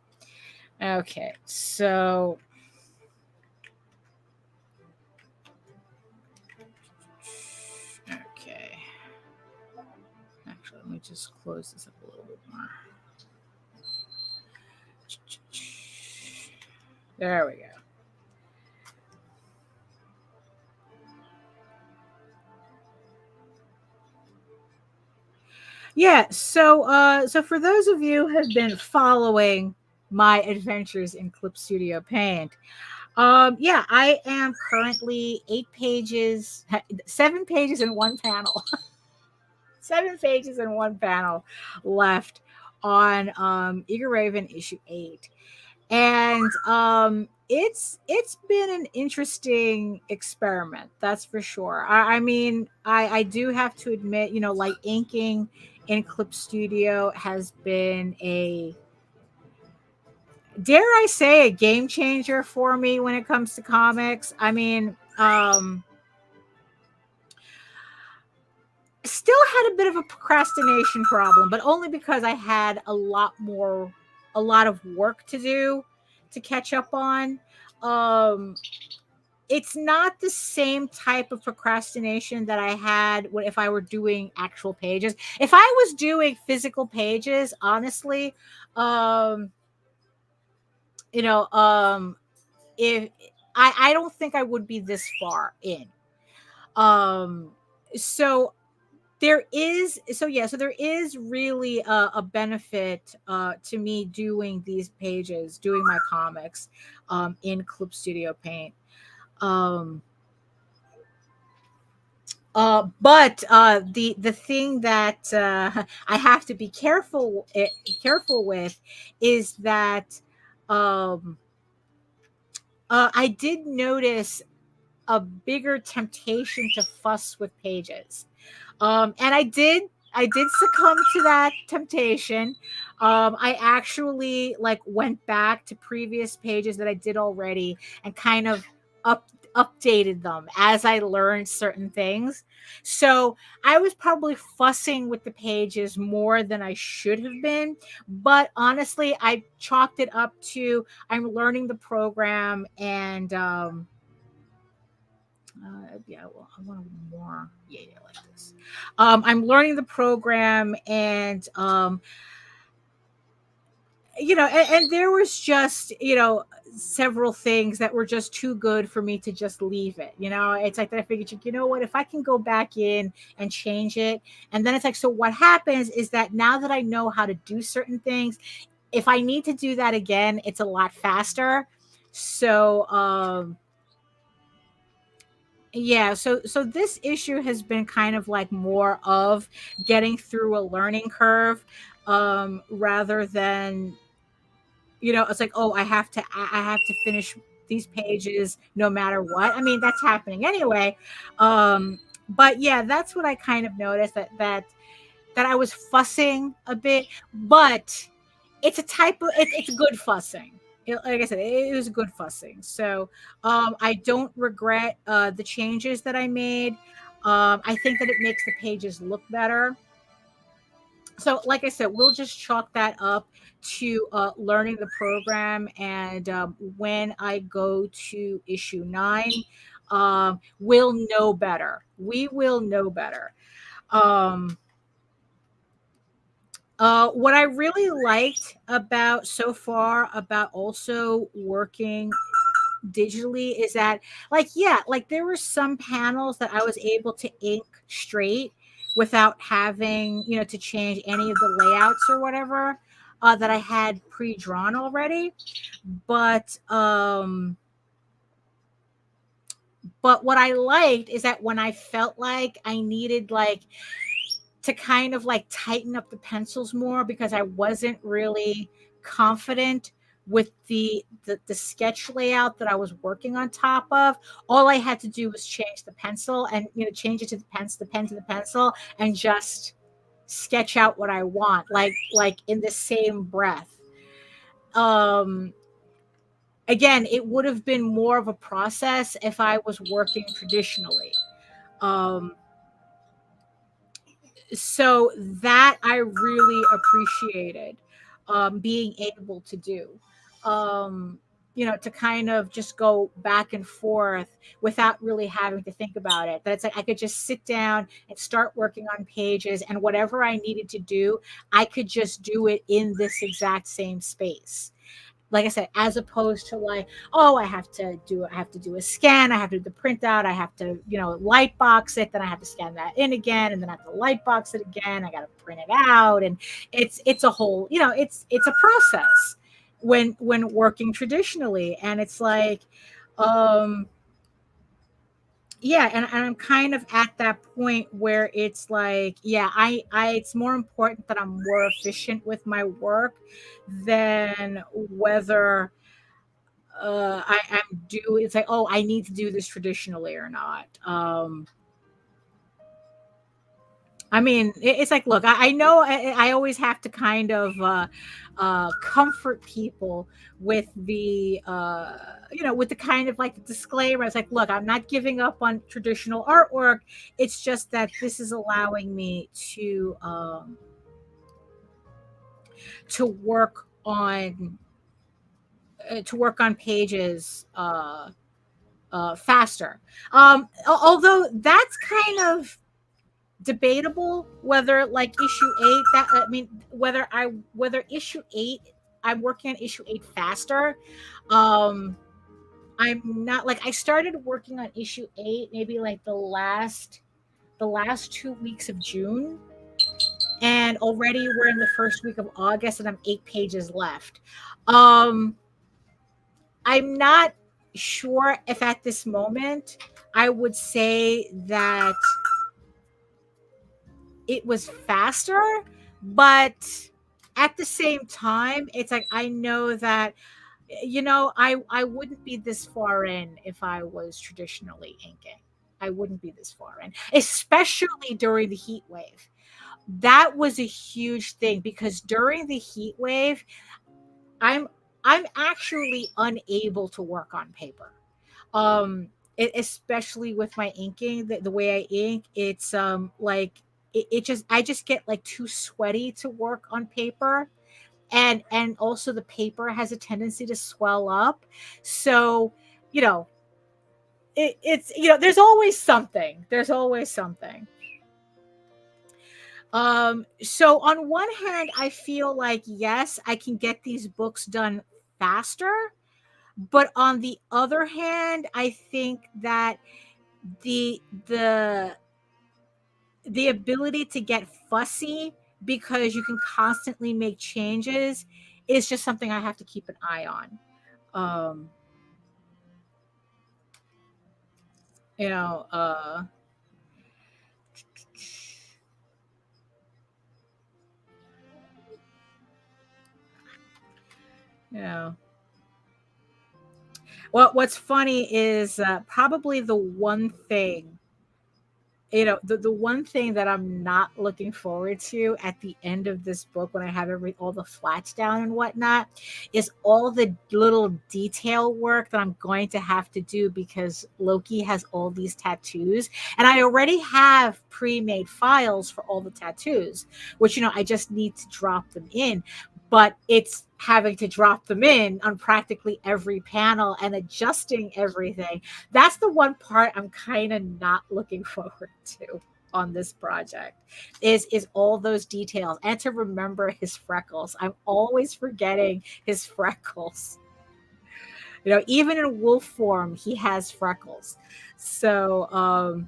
Okay, so okay. Actually, let me just close this up a little bit more. There we go. Yeah, so for those of you who have been following my adventures in Clip Studio Paint, yeah, I am currently 7 pages in one panel. 7 pages in one panel left on EGORAVEN issue 8. And it's been an interesting experiment, that's for sure. I mean, I do have to admit, like inking in Clip Studio has been dare I say, a game changer for me when it comes to comics. I mean, still had a bit of a procrastination problem, but only because I had a lot of work to do to catch up on. It's not the same type of procrastination that I had if I were doing actual pages. If I was doing physical pages, honestly, if I don't think I would be this far in. So there is really a benefit to me doing these pages, doing my comics in Clip Studio Paint. But the thing that I have to be careful with is that I did notice a bigger temptation to fuss with pages. And I did succumb to that temptation. I actually went back to previous pages that I did already and kind of updated them as I learned certain things. So I was probably fussing with the pages more than I should have been. But honestly, I chalked it up to I'm learning the program, and Yeah, well, I want more. Yeah, like this. I'm learning the program, and and there was just, several things that were just too good for me to just leave it. It's like that. I figured, what, if I can go back in and change it, and then it's like, so what happens is that now that I know how to do certain things, if I need to do that again, it's a lot faster. So, yeah, so this issue has been kind of like more of getting through a learning curve, rather than, it's like, oh, I have to finish these pages no matter what. I mean, that's happening anyway. But yeah, that's what I kind of noticed, that I was fussing a bit, but it's a type of it's good fussing. Like I said, it was good fussing. So I don't regret the changes that I made. I think that it makes the pages look better. So like I said, we'll just chalk that up to learning the program, and when I go to issue 9, we'll know better. We will know better. um what I really liked about so far about also working digitally is that, like, yeah, like there were some panels that I was able to ink straight without having, to change any of the layouts or whatever, that I had pre-drawn already. But what I liked is that when I felt like I needed, like, to kind of like tighten up the pencils more, because I wasn't really confident with the sketch layout that I was working on top of. All I had to do was change the pencil, and change it to the pen to the pencil, and just sketch out what I want, like in the same breath. Um Again, it would have been more of a process if I was working traditionally. Um so that I really appreciated, being able to do, to kind of just go back and forth without really having to think about it. That it's like I could just sit down and start working on pages, and whatever I needed to do, I could just do it in this exact same space. Like I said, as opposed to like, oh, I have to do a scan, I have to do the printout, I have to, light box it, then I have to scan that in again, and then I have to light box it again, I got to print it out, and it's a whole, it's a process when working traditionally. And it's like, um yeah, and I'm kind of at that point where it's like, yeah, I it's more important that I'm more efficient with my work than whether I'm do it's like, oh, I need to do this traditionally or not. I mean, it's like, look, I know I always have to kind of comfort people with with the kind of like disclaimer. It's like, look, I'm not giving up on traditional artwork. It's just that this is allowing me to work on pages faster. Although that's kind of debatable, whether like issue 8, that I mean, whether issue 8, I'm working on issue 8 faster. I'm not, like, I started working on issue 8 maybe like the last 2 weeks of June, and already we're in the first week of August, and I'm 8 pages left. um I'm not sure if at this moment I would say that it was faster, but at the same time, it's like I know that, I wouldn't be this far in if I was traditionally inking. I wouldn't be this far in, especially during the heat wave. That was a huge thing, because during the heat wave, I'm I'm actually unable to work on paper. Especially with my inking, the way I ink, it's like it just I just get like too sweaty to work on paper, and also the paper has a tendency to swell up. So, you know, it's, you know, there's always something. There's always something. So on one hand, I feel like, yes, I can get these books done faster. But on the other hand, I think that the the the ability to get fussy because you can constantly make changes is just something I have to keep an eye on. Um, you know, you know. What's funny is probably the one thing, you know, the one thing that I'm not looking forward to at the end of this book when I have all the flats down and whatnot is all the little detail work that I'm going to have to do because Loki has all these tattoos and I already have pre-made files for all the tattoos, which, you know, I just need to drop them in, but it's having to drop them in on practically every panel and adjusting everything. That's the one part I'm kind of not looking forward to on this project is all those details and to remember his freckles. I'm always forgetting his freckles. You know, even in wolf form, he has freckles. So,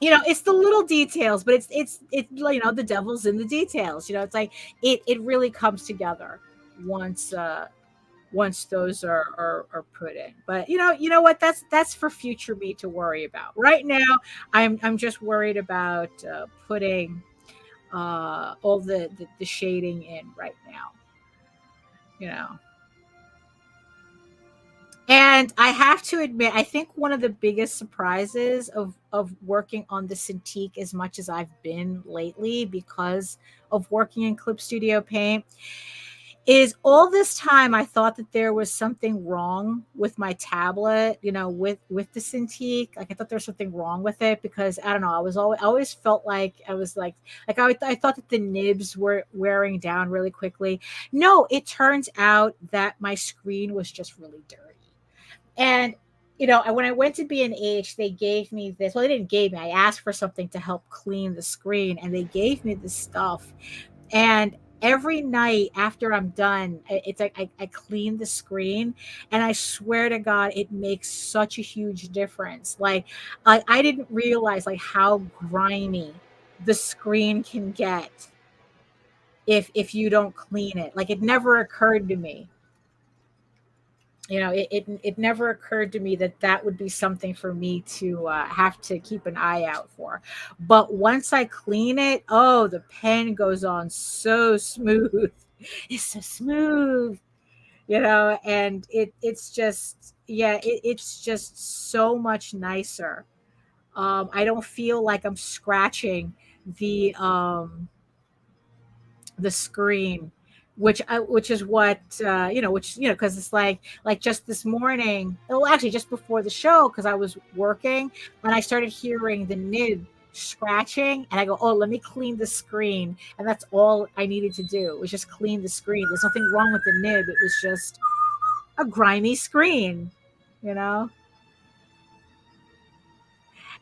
you know, it's the little details, but it's you know, the devil's in the details. You know, it's like it really comes together once once those are put in. But you know what? That's for future me to worry about. Right now, I'm just worried about putting all the shading in right now. You know. And I have to admit, I think one of the biggest surprises of working on the Cintiq as much as I've been lately because of working in Clip Studio Paint is all this time I thought that there was something wrong with my tablet, you know, with the Cintiq. Like I thought there was something wrong with it because I don't know, I always felt like I was like I thought that the nibs were wearing down really quickly. No, it turns out that my screen was just really dirty. And you know, when I went to B&H, they gave me this. Well, they didn't give me. I asked for something to help clean the screen, and they gave me this stuff. And every night after I'm done, it's like I clean the screen, and I swear to God, it makes such a huge difference. Like I didn't realize like how grimy the screen can get if you don't clean it. Like it never occurred to me. You know, it never occurred to me that that would be something for me to have to keep an eye out for. But once I clean it, oh, the pen goes on so smooth. It's so smooth, you know, and it's just, yeah, it's just so much nicer. I don't feel like I'm scratching the the screen, which is what you know, which, you know, because it's like just this morning, well actually just before the show, because I was working and I started hearing the nib scratching and I go, oh, let me clean the screen, and that's all I needed to do was just clean the screen. There's nothing wrong with the nib, it was just a grimy screen, you know.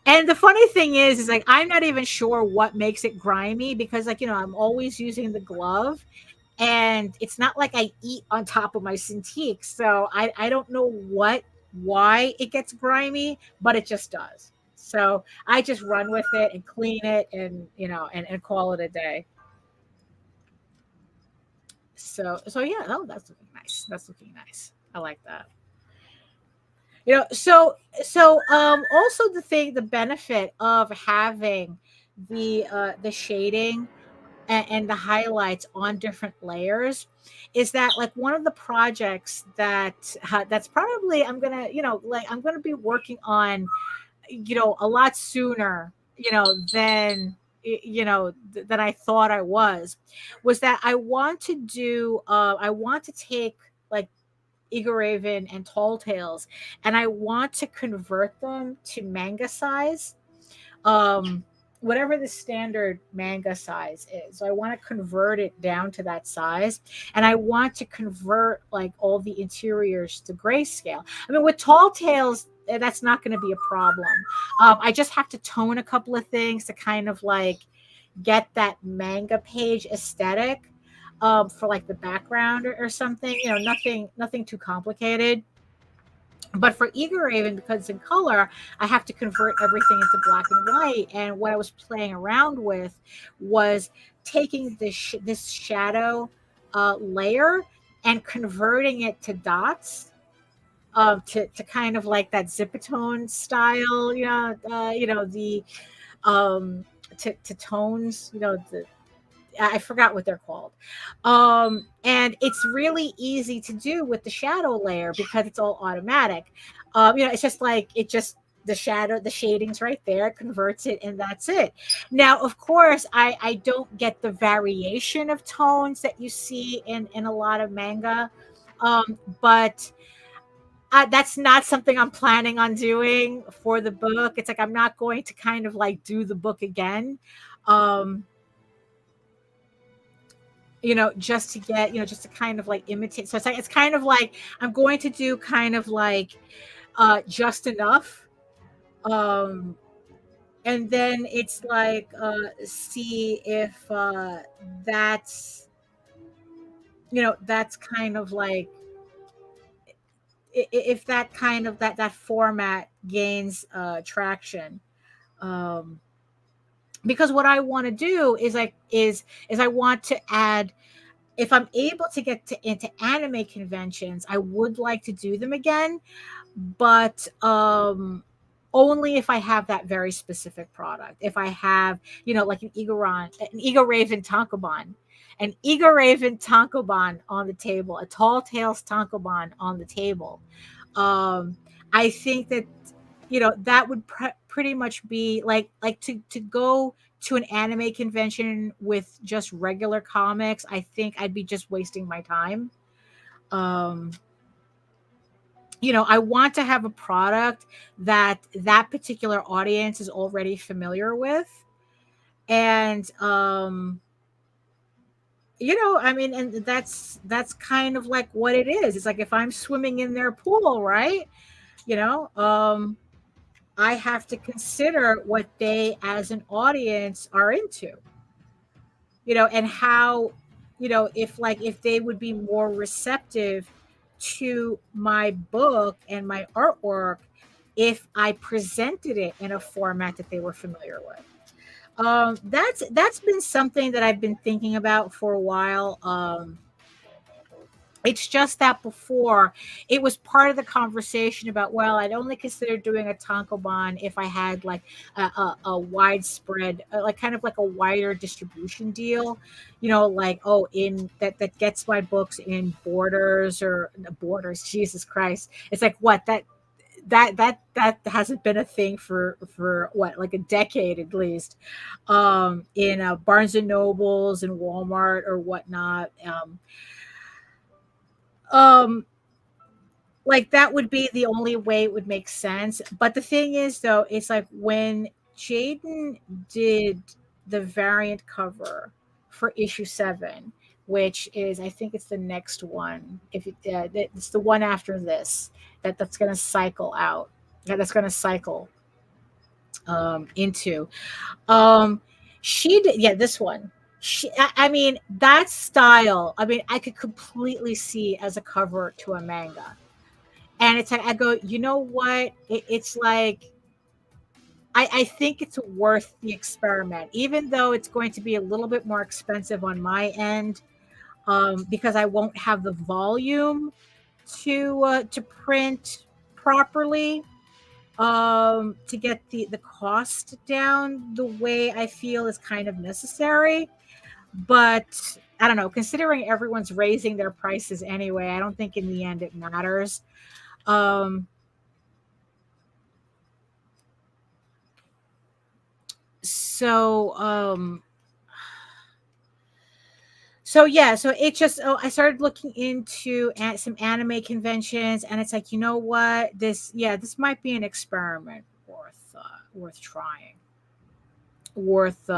And the funny thing is like I'm not even sure what makes it grimy because, like, you know, I'm always using the glove and it's not like I eat on top of my Cintiq. So I don't know why it gets grimy, but it just does. So I just run with it and clean it and, you know, and call it a day. So yeah, oh, that's looking nice. That's looking nice. I like that. You know, so also the benefit of having the shading and the highlights on different layers is that, like, one of the projects that's probably I'm gonna, you know, like I'm gonna be working on, you know, a lot sooner, you know, than you know than I thought I was that I want to do I want to take like EGORAVEN and Tall Tales, and I want to convert them to manga size. Um, Whatever the standard manga size is. So I want to convert it down to that size, and I want to convert like all the interiors to grayscale. I mean, with Tall Tales, that's not going to be a problem. I just have to tone a couple of things to kind of like get that manga page aesthetic for like the background or something. You know, nothing too complicated. But for EGORAVEN, because it's in color, I have to convert everything into black and white. And what I was playing around with was taking this shadow layer and converting it to dots, to kind of like that zipatone style, the to tones, I forgot what they're called. And it's really easy to do with the shadow layer because it's all automatic. It's just like, the shading's right there, converts it, and that's it. Now, of course, I don't get the variation of tones that you see in a lot of manga. But that's not something I'm planning on doing for the book. It's like, I'm not going to kind of like do the book again. Just to get, just to kind of like imitate. So it's kind of like, I'm going to do kind of like just enough. And then it's like, see if that's, that's kind of like, if that kind of that format gains traction. Because what I want to do is I want to add, if I'm able to get into anime conventions, I would like to do them again, but only if I have that very specific product. If I have, like an EGORAVEN tankobon on the table, a Tall Tales tankobon on the table. I think that, that would pretty much be like to go to an anime convention with just regular comics. I think I'd be just wasting my time. I want to have a product that particular audience is already familiar with. And, and that's kind of like what it is. It's like, if I'm swimming in their pool, right? I have to consider what they as an audience are into, and how, if they would be more receptive to my book and my artwork if I presented it in a format that they were familiar with. That's been something that I've been thinking about for a while. It's just that before, it was part of the conversation about, well, I'd only consider doing a tankobon if I had like a widespread, like kind of like a wider distribution deal, like, in that gets my books in Borders, Jesus Christ. It's like, what, that hasn't been a thing for what, like a decade at least, in Barnes and Nobles and Walmart or whatnot. Like that would be the only way it would make sense. But the thing is, though, it's like when Jaden did the variant cover for issue 7, which is, I think it's the next one. It's the one after this that's going to cycle out. That's going to cycle into. She did, this one. That style, I could completely see as a cover to a manga. And it's like, I go, you know what? It's like, I think it's worth the experiment, even though it's going to be a little bit more expensive on my end, because I won't have the volume to print properly, to get the cost down the way I feel is kind of necessary. But I don't know, considering everyone's raising their prices anyway, I don't think in the end it matters. So it just, I started looking into some anime conventions, and it's like, you know what, this might be an experiment worth trying, worth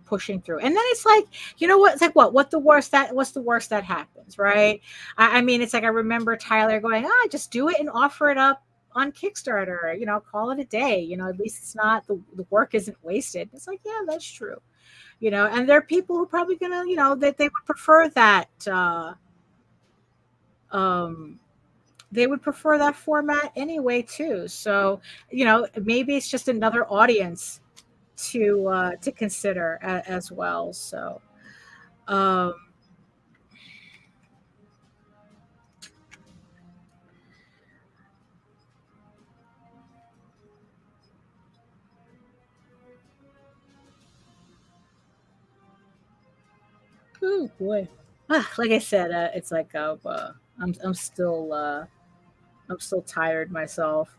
pushing through. And then it's like, you know what, it's like, what's the worst that happens, right? It's like, I remember Tyler going, just do it and offer it up on Kickstarter, call it a day. At least it's not the work isn't wasted. It's like, yeah, that's true. And there are people who probably gonna, that they would prefer that um they would prefer that format anyway too. So, maybe it's just another audience to consider as well. So, um oh boy. Like I said, it's like I'm still tired myself.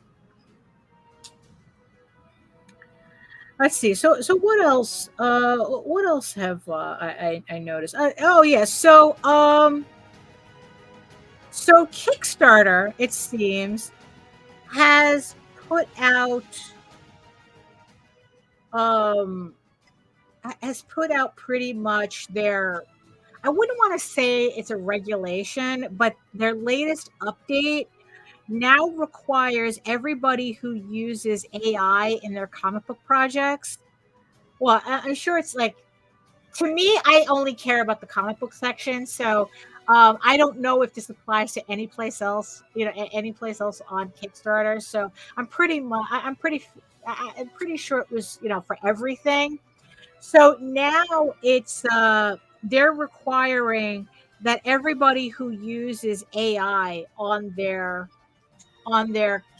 Let's see. So what else? What else have I noticed? Oh yeah. So Kickstarter, it seems, has put out um pretty much their, I wouldn't want to say it's a regulation, but their latest update now requires everybody who uses AI in their comic book projects. Well, I'm sure it's like, to me, I only care about the comic book section. So I don't know if this applies to any place else, any place else on Kickstarter. So I'm pretty much, I'm pretty sure it was, for everything. So now it's they're requiring that everybody who uses AI on their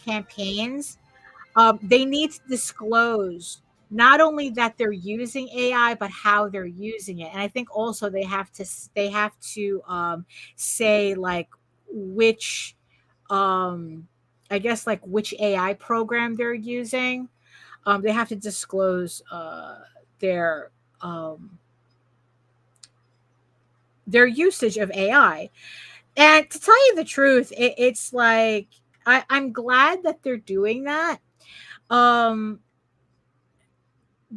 campaigns, they need to disclose not only that they're using AI, but how they're using it. And I think also they have to say like which I guess like which AI program they're using. They have to disclose their um, their usage of AI. And to tell you the truth, it's like I'm glad that they're doing that. Um,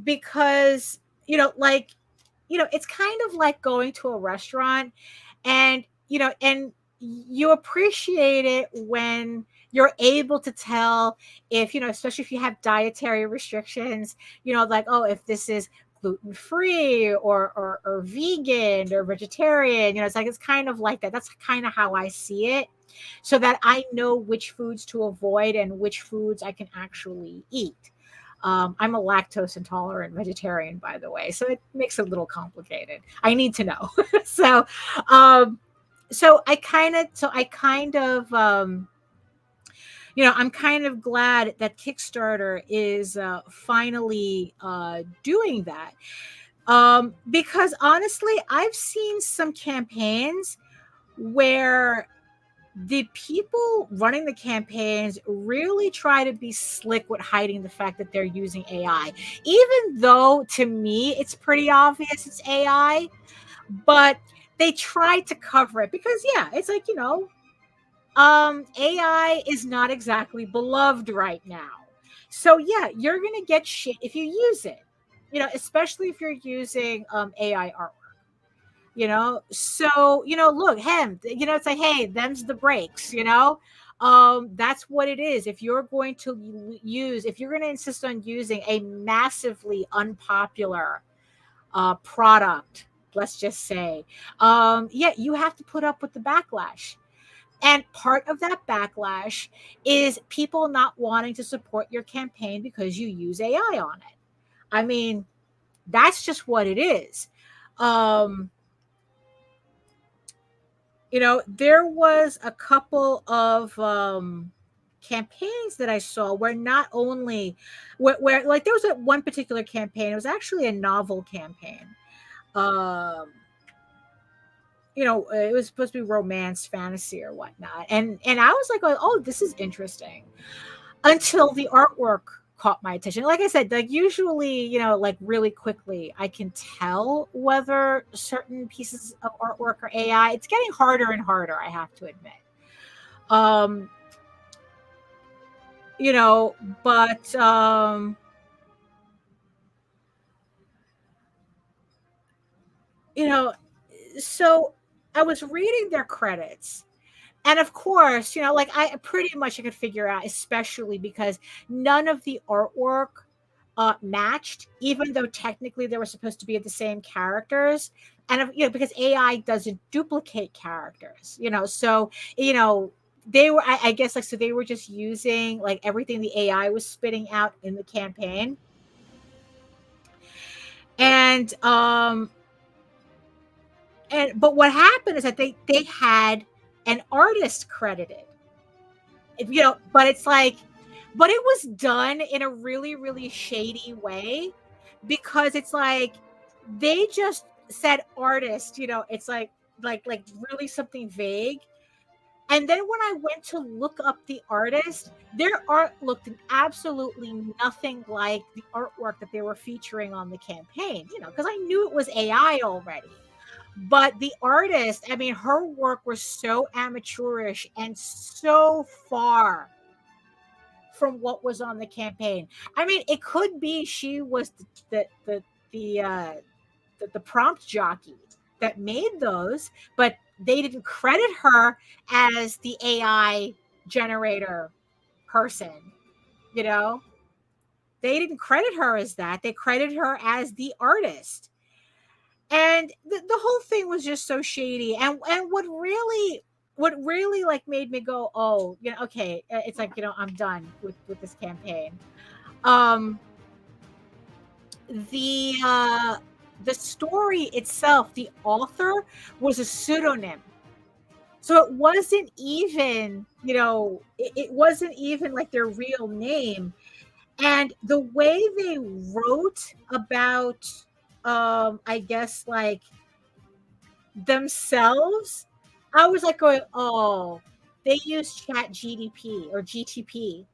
because like it's kind of like going to a restaurant, and you appreciate it when you're able to tell if especially if you have dietary restrictions, like, oh, if this is gluten free or vegan or vegetarian. It's like, it's kind of like that. That's kind of how I see it, so that I know which foods to avoid and which foods I can actually eat. I'm a lactose intolerant vegetarian, by the way, so it makes it a little complicated. I need to know. so, um, so I'm kind of glad that Kickstarter is finally doing that. Because honestly, I've seen some campaigns where the people running the campaigns really try to be slick with hiding the fact that they're using AI, even though to me it's pretty obvious it's AI, but they try to cover it because, yeah, it's like, AI is not exactly beloved right now. So, yeah, you're going to get shit if you use it, especially if you're using AI art. So look, him, it's like, hey, them's the breaks. That's what it is. If you're going to if you're going to insist on using a massively unpopular product, let's just say, yeah, you have to put up with the backlash. And part of that backlash is people not wanting to support your campaign because you use AI on it. I mean, that's just what it is. There was a couple of campaigns that I saw where not only where like there was one particular campaign. It was actually a novel campaign. Um, it was supposed to be romance, fantasy, or whatnot, and I was like, oh, this is interesting, until the artwork caught my attention. Like I said, like usually, like really quickly, I can tell whether certain pieces of artwork are AI. It's getting harder and harder, I have to admit. Um, but you know, so I was reading their credits, And of course, like I pretty much I could figure out, especially because none of the artwork matched, even though technically they were supposed to be the same characters. And because AI doesn't duplicate characters, so they were, I guess, like, so they were just using like everything the AI was spitting out in the campaign. And but what happened is that they had an artist credited, but it's like, but it was done in a really, really shady way, because it's like they just said artist, it's like really something vague. And then when I went to look up the artist, their art looked absolutely nothing like the artwork that they were featuring on the campaign, because I knew it was AI already. But the artist, I mean, her work was so amateurish and so far from what was on the campaign. I mean, it could be she was the prompt jockey that made those, but they didn't credit her as the AI generator person. They didn't credit her as that. They credited her as the artist. And the whole thing was just so shady. And what really like made me go, oh, okay, it's like, I'm done with this campaign. The story itself, the author was a pseudonym. So it wasn't even, it wasn't even like their real name. And the way they wrote about, I guess, like, themselves, I was like going, oh, they used Chat GDP or GTP.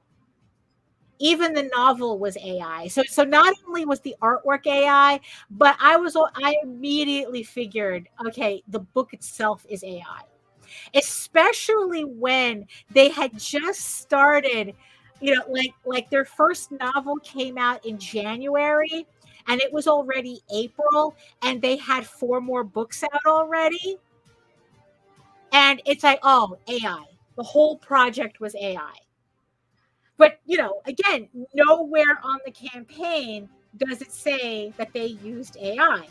Even the novel was AI. So not only was the artwork AI, but I immediately figured, okay, the book itself is AI. Especially when they had just started, like their first novel came out in January and it was already April and they had 4 more books out already. And it's like, oh, AI. The whole project was AI. But, again, nowhere on the campaign does it say that they used AI.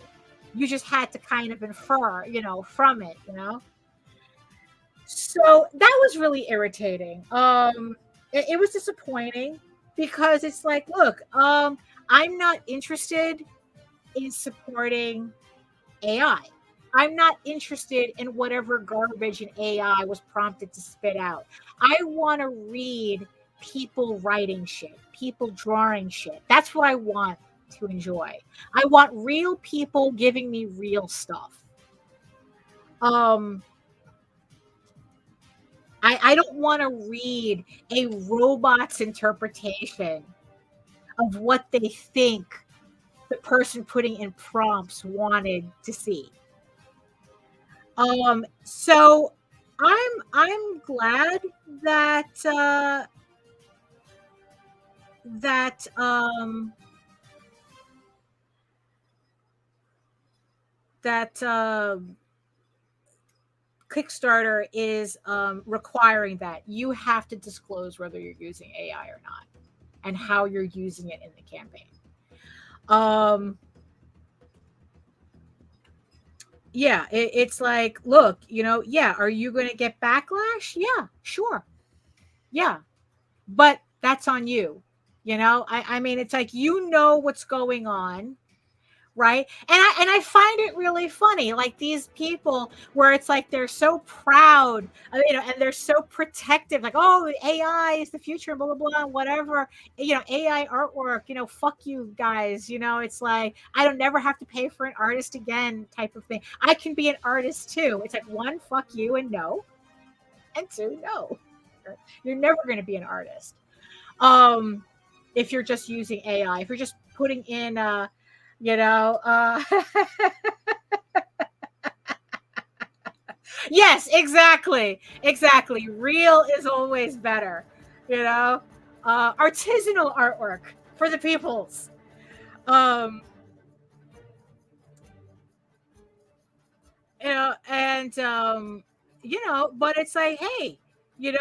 You just had to kind of infer, from it, So that was really irritating. It was disappointing because it's like, look, I'm not interested in supporting AI. I'm not interested in whatever garbage an AI was prompted to spit out. I want to read people writing shit, people drawing shit. That's what I want to enjoy. I want real people giving me real stuff. I don't want to read a robot's interpretation of what they think the person putting in prompts wanted to see. So I'm glad that Kickstarter is requiring that you have to disclose whether you're using AI or not and how you're using it in the campaign. Yeah, it's like, look, yeah, are you going to get backlash? Yeah, sure. Yeah, but that's on you. I mean, it's like, what's going on. Right. And I find it really funny, like these people where it's like they're so proud, and they're so protective, like, oh, AI is the future, blah, blah, blah, whatever, AI artwork, fuck you guys, it's like, I don't never have to pay for an artist again type of thing. I can be an artist too. It's like, 1, fuck you, and no. And 2, no. You're never going to be an artist. If you're just using AI, if you're just putting in, yes, exactly. Real is always better, artisanal artwork for the peoples. And but it's like, hey, you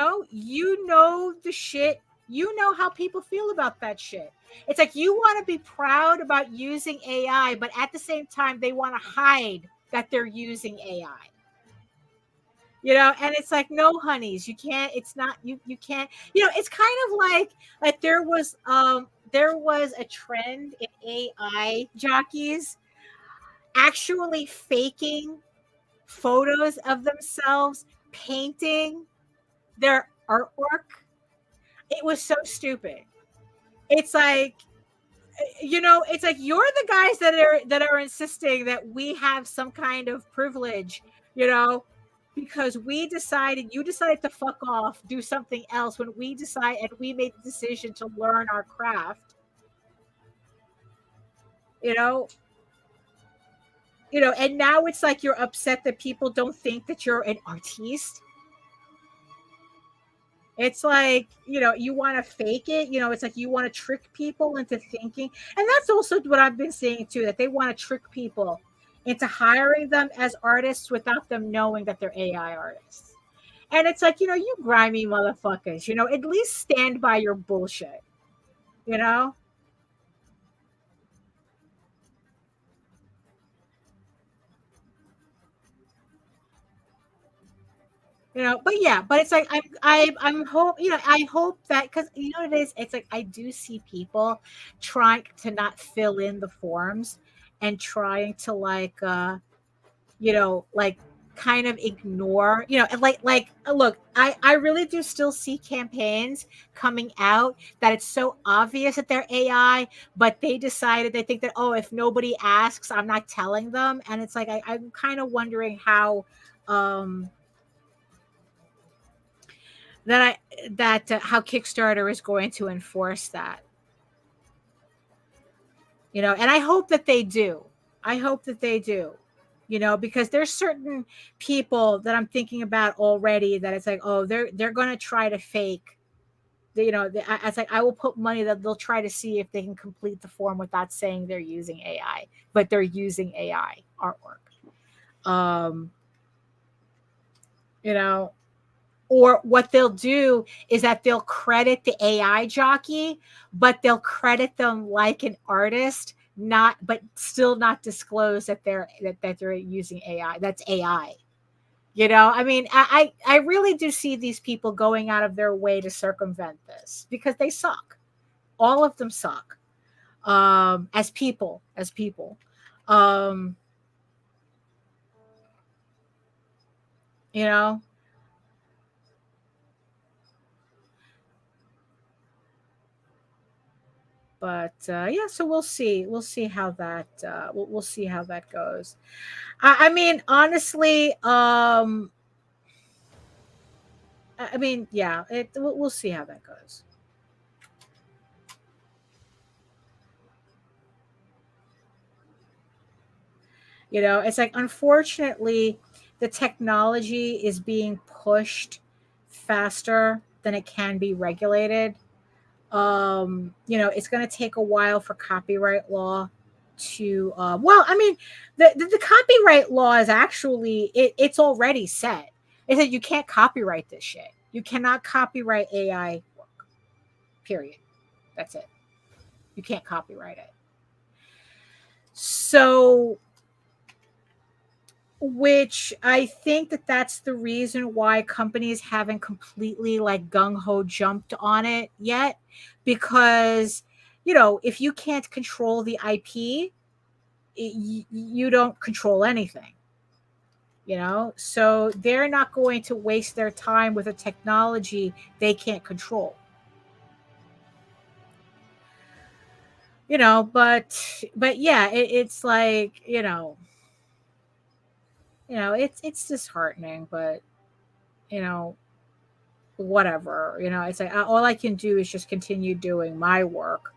know the shit, you know how people feel about that shit. It's like you want to be proud about using AI, but at the same time, they want to hide that they're using AI. And it's like, no, honeys, you can't. It's not you can't. It's kind of like there was a trend in AI jockeys actually faking photos of themselves painting their artwork. It was so stupid. It's like, it's like you're the guys that are insisting that we have some kind of privilege, you know, because you decided to fuck off, do something else when we made the decision to learn our craft, you know, and now it's like you're upset that people don't think that you're an artiste. It's like, you want to fake it. It's like you want to trick people into thinking. And that's also what I've been saying too, that they want to trick people into hiring them as artists without them knowing that they're AI artists. And it's like, you grimy motherfuckers, at least stand by your bullshit, you know? But yeah, but it's like I'm hope I hope that, because what it is, it's like I do see people trying to not fill in the forms and trying to like kind of ignore, and look, I really do still see campaigns coming out that it's so obvious that they're AI, but they think that, oh, if nobody asks, I'm not telling them. And it's like I'm kind of wondering how um how Kickstarter is going to enforce that. And I hope that they do. I hope that they do. Because there's certain people that I'm thinking about already that it's like, oh, they're going to try to fake. It's like I will put money that they'll try to see if they can complete the form without saying they're using AI, but they're using AI artwork. Um, you know, or what they'll do is that they'll credit the AI jockey, but they'll credit them like an artist, not but still not disclose that they're using AI. That's AI. I mean, I really do see these people going out of their way to circumvent this because they suck. All of them suck. As people. Um, you know, but yeah, so we'll see how that we'll see how that goes. I mean, honestly, I mean, yeah, we'll see how that goes. It's like, unfortunately, the technology is being pushed faster than it can be regulated. It's going to take a while for copyright law to well, I mean, the copyright law is actually it's already set. It said you can't copyright this shit. You cannot copyright AI work. Period. That's it. You can't copyright it. So, which I think that's the reason why companies haven't completely like gung ho jumped on it yet, because if you can't control the IP, you don't control anything. So they're not going to waste their time with a technology they can't control. But yeah, it's like, it's disheartening, but you know whatever. It's like all I can do is just continue doing my work,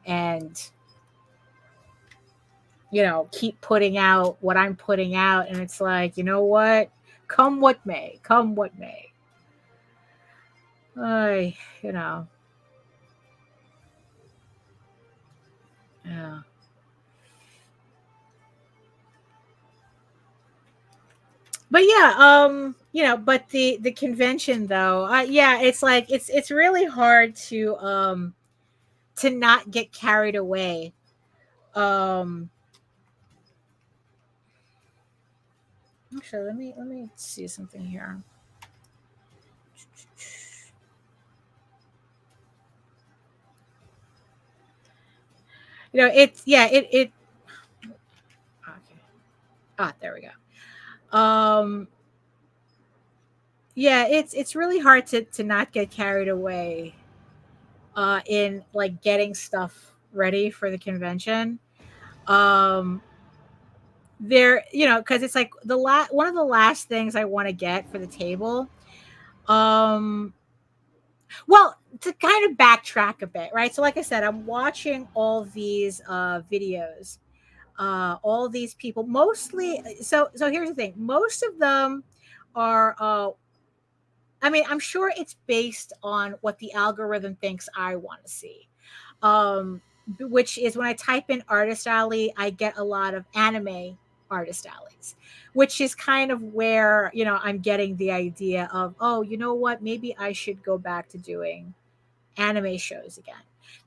and keep putting out what I'm putting out. And it's like, what, come what may, come what may. I Yeah. but yeah, but the convention though, yeah, it's like it's really hard to not get carried away. Um, Actually, let me see something here. It's yeah, it okay. There we go. Yeah, it's really hard to not get carried away in like getting stuff ready for the convention. Um there, because it's like one of the last things I want to get for the table. Um well, to kind of backtrack a bit, right? So like I said, I'm watching all these videos, all these people, mostly. So here's the thing, most of them are I mean, I'm sure it's based on what the algorithm thinks I want to see. Which is when I type in artist alley, I get a lot of anime artist alleys, which is kind of where, I'm getting the idea of, oh, you know what, maybe I should go back to doing anime shows again.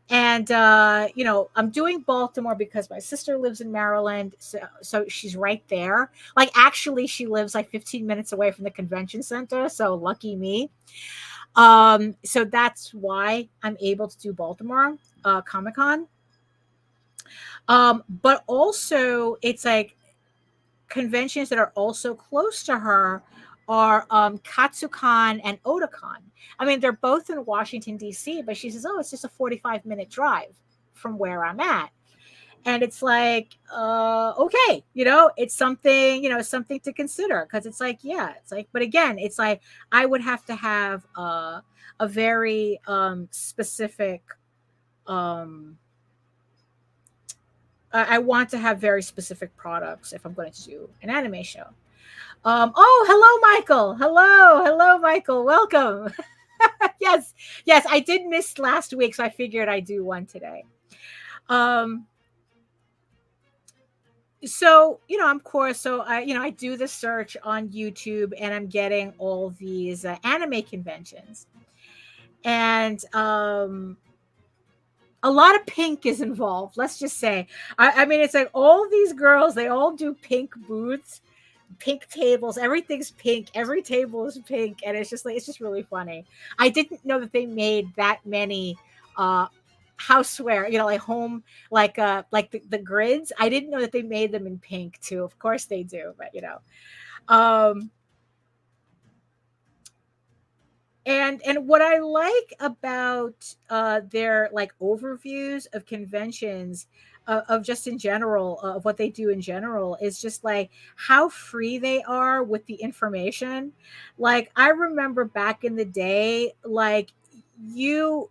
And I'm doing Baltimore because my sister lives in Maryland, so she's right there. Like, actually, she lives like 15 minutes away from the convention center, so lucky me. So that's why I'm able to do Baltimore Comic Con. But also, it's like conventions that are also close to her are Katsucon and Otakon. I mean, they're both in Washington, D.C., but she says, oh, it's just a 45-minute drive from where I'm at. And it's like, okay, it's something, something to consider, because it's like, yeah, it's like, but again, it's like I would have to have a very specific, I want to have very specific products if I'm going to do an anime show. Oh, hello, Michael. Hello, Michael. Welcome. yes, I did miss last week, so I figured I'd do one today. So, of course, so I do the search on YouTube, and I'm getting all these anime conventions. And a lot of pink is involved. Let's just say, I mean, it's like all these girls, they all do pink booths, pink tables, everything's pink, every table is pink, and it's just really funny. I didn't know that they made that many houseware, like home, like the grids. I didn't know that they made them in pink too. Of course they do, but and what I like about their like overviews of conventions, of just in general, of what they do in general, is just like how free they are with the information. Like, I remember back in the day, like you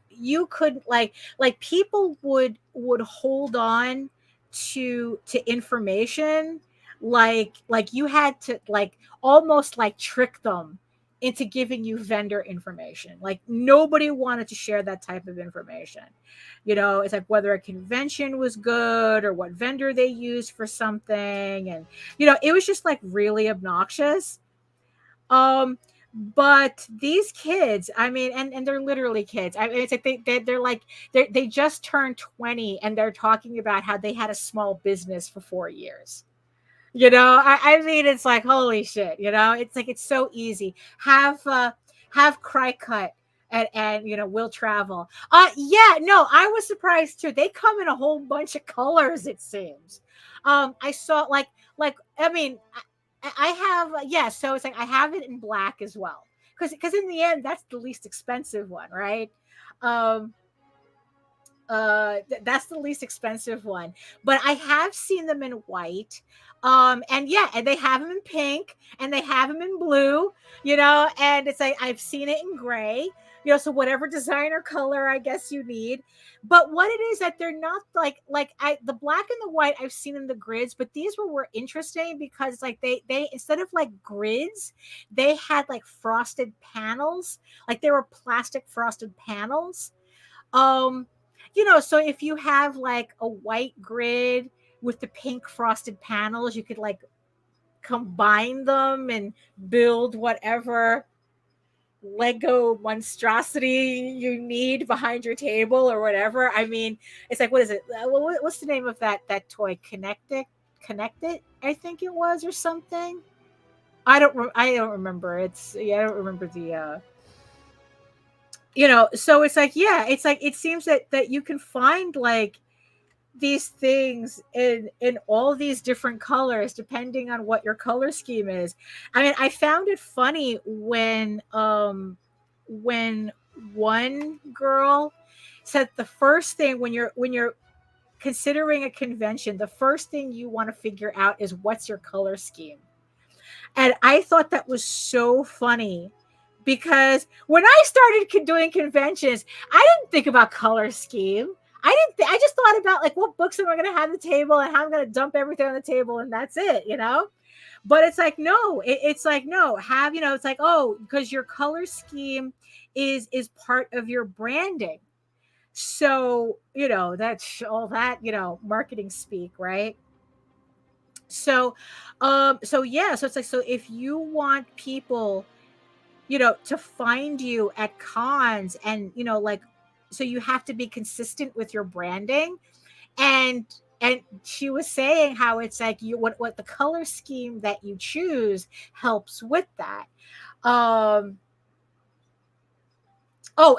could like people would hold on to information, like you had to like almost like trick them into giving you vendor information. Like, nobody wanted to share that type of information. It's like whether a convention was good or what vendor they used for something. And, it was just like really obnoxious. But these kids, I mean, and they're literally kids. I mean, it's like they're like, they just turned 20, and they're talking about how they had a small business for 4 years. I mean, it's like, holy shit, it's like, it's so easy. Have cry cut, and we'll travel. Yeah, no, I was surprised too. They come in a whole bunch of colors, it seems. I saw like, I mean, I have, yeah, so it's like I have it in black as well. Because in the end, that's the least expensive one, right? That's the least expensive one, but I have seen them in white, and yeah, and they have them in pink, and they have them in blue, and it's like I've seen it in gray, so whatever designer color I guess you need. But what it is that they're not like the black and the white I've seen in the grids, but these were interesting because like they instead of like grids, they had like frosted panels, like they were plastic frosted panels. So if you have like a white grid with the pink frosted panels, you could like combine them and build whatever Lego monstrosity you need behind your table or whatever. I mean, it's like, what is it? What's the name of that toy? Connect it, I think it was, or something. I don't remember. I don't remember the so it's like, yeah, it's like, it seems that you can find like these things in all these different colors depending on what your color scheme is. I mean, I found it funny when one girl said the first thing when you're considering a convention, the first thing you want to figure out is what's your color scheme. And I thought that was so funny because when I started doing conventions, I didn't think about color scheme. I just thought about like what books am I going to have on the table and how I'm going to dump everything on the table and that's it, But it's like, no, it's like, no, it's like, oh, because your color scheme is part of your branding. So, that's all that, marketing speak, right? So, yeah, so it's like, so if you want people, to find you at cons and, like, so you have to be consistent with your branding. And she was saying how it's like what the color scheme that you choose helps with that.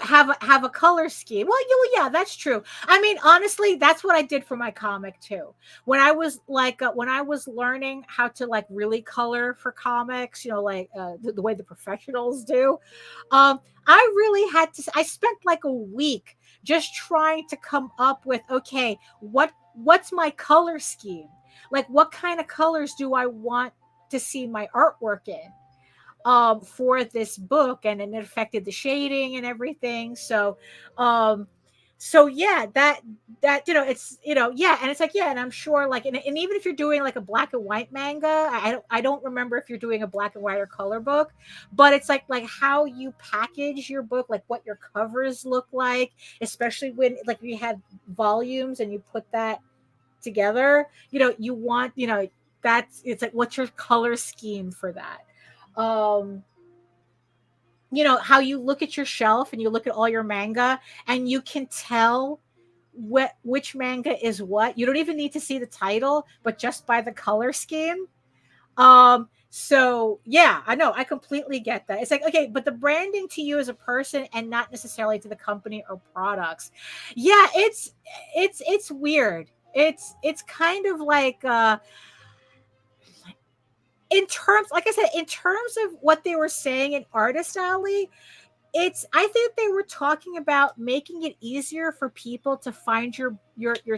Have a color scheme. Well, yeah, that's true. I mean, honestly, that's what I did for my comic too. When I was learning how to like really color for comics, the way the professionals do, I really had to. I spent like a week just trying to come up with, okay, what's my color scheme? Like, what kind of colors do I want to see my artwork in? For this book, and it affected the shading and everything. So yeah, that it's yeah, and it's like, yeah, and I'm sure like, and even if you're doing like a black and white manga, I don't remember if you're doing a black and white or color book, but it's like how you package your book, like what your covers look like, especially when like you have volumes and you put that together, you want, it's like, what's your color scheme for that? How you look at your shelf and you look at all your manga and you can tell which manga is what. You don't even need to see the title, but just by the color scheme. So yeah, I know, I completely get that. It's like, okay, but the branding to you as a person and not necessarily to the company or products. Yeah, it's weird. It's kind of like in terms, like I said, in terms of what they were saying in Artist Alley, I think they were talking about making it easier for people to find your